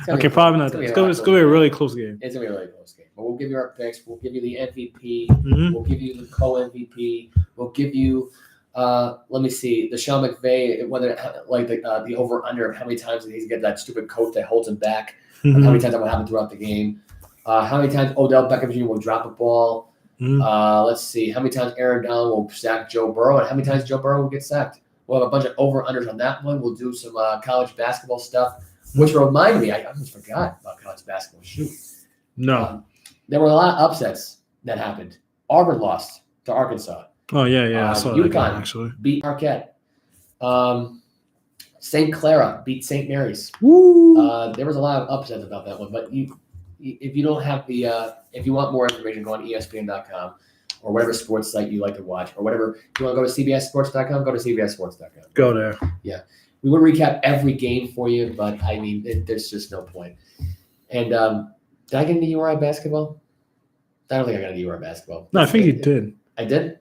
Okay, probably not. It's going to be a really close game. It's going to be a really close game. But we'll give you our picks. We'll give you the MVP. We'll give you the co-MVP. We'll give you, let me see, the Sean McVay, whether like the over-under of how many times he's get that stupid coach that holds him back, how many times that will happen throughout the game, how many times Odell Beckham Jr. will drop a ball. Let's see, how many times Aaron Donald will sack Joe Burrow, and how many times Joe Burrow will get sacked. We'll have a bunch of over-unders on that one. We'll do some college basketball stuff, which reminded me, I almost forgot about college basketball. Shoot. No. There were a lot of upsets that happened. Auburn lost to Arkansas. Oh, yeah. I saw that game, UConn actually. beat Marquette. St. Clara beat St. Mary's. Woo! There was a lot of upsets about that one, but if you don't have if you want more information, go on ESPN.com or whatever sports site you like to watch, or whatever. If you want to go to CBSSports.com, go to CBSSports.com. Go there. Yeah. We would recap every game for you, but I mean, there's just no point. And did I get into URI basketball? I don't think I got into URI basketball. No, I think you did. I did?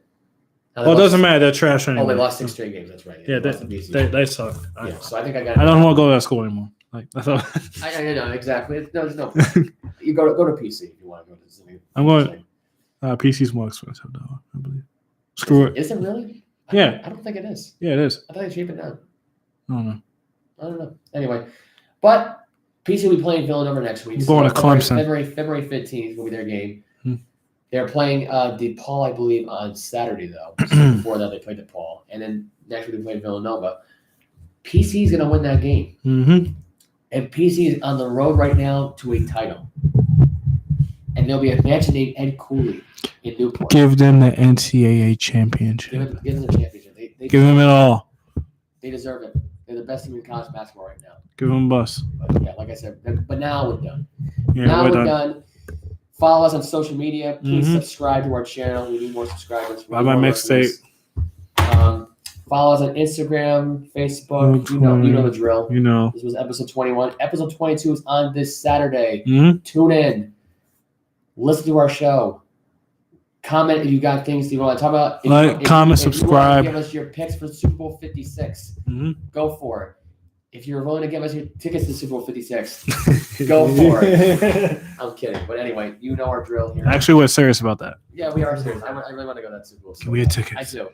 Well, it doesn't matter. They're trash anyway. Oh, they lost 6 straight games. That's right. Yeah, they suck. Yeah, so I think I got. I don't want to go to that school anymore. Like I thought. I know exactly. There's no point. You go to PC if you want to go to something. I'm going. PC's more expensive though, I believe. Screw it. Is it really? Yeah. I don't think it is. Yeah, it is. I thought they cheap it down. I don't know. Anyway, but PC will be playing Villanova next week. Going to Clemson. February 15th will be their game. Hmm. They're playing DePaul, I believe, on Saturday, though. Before that, they played DePaul. And then next week, they play Villanova. PC is going to win that game. Mm-hmm. And PC is on the road right now to a title. And there'll be a match named Ed Cooley in Newport. Give them the NCAA championship. Give them the championship. Give them it all. They deserve it. They're the best team in college basketball right now. Give them a bus. But yeah, like I said, but now we're done. Yeah, now we're we're done. done. Follow us on social media. Please subscribe to our channel. We need more subscribers. Buy my mixtape. Follow us on Instagram, Facebook. You know the drill. You know. This was episode 21. Episode 22 is on this Saturday. Mm-hmm. Tune in. Listen to our show. Comment if you got things you want to talk about. Comment, subscribe. Give us your picks for Super Bowl 56. Mm-hmm. Go for it. If you're willing to give us your tickets to Super Bowl 56, go for it. I'm kidding. But anyway, you know our drill here. Actually, we're serious about that. Yeah, we are serious. I really want to go to that Super Bowl. Can we get tickets? I do.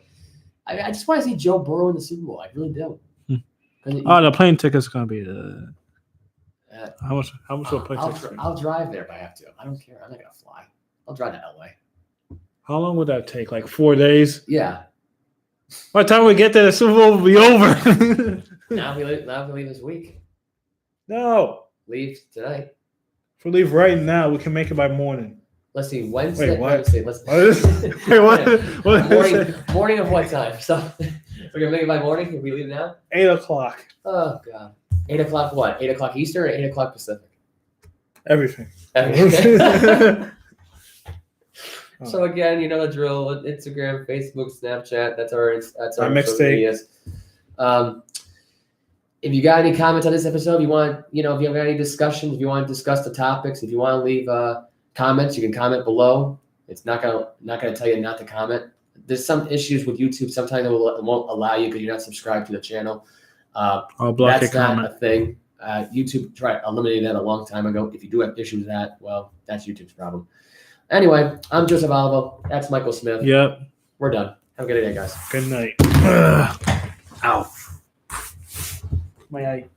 I just want to see Joe Burrow in the Super Bowl. I really do. The plane ticket's going to be how much will plane tickets be? I'll drive there if I have to. I don't care. I'm not going to fly. I'll drive to LA. How long would that take? Like 4 days? Yeah. By the time we get there, the Super Bowl will be over. Now we leave this week. No. Leave tonight. If we leave right now, we can make it by morning. Let's see. Wednesday. Wait, what? Wednesday. Morning of what time? So we're going to make it by morning if we leave now? 8 o'clock. Oh, God. 8 o'clock what? 8 o'clock Eastern or 8 o'clock Pacific? Everything. So again, you know the drill. Instagram, Facebook, Snapchat. That's our mixtape. If you got any comments on this episode, if you have any discussions, if you want to discuss the topics, if you want to leave comments, you can comment below. It's not gonna tell you not to comment. There's some issues with YouTube. Sometimes it won't allow you because you're not subscribed to the channel. I'll block your comment. That's not a thing. YouTube eliminated that a long time ago. If you do have issues with that, well, that's YouTube's problem. Anyway, I'm Joseph Alvo. That's Michael Smith. Yep. We're done. Have a good day, guys. Good night. Ow. My eye.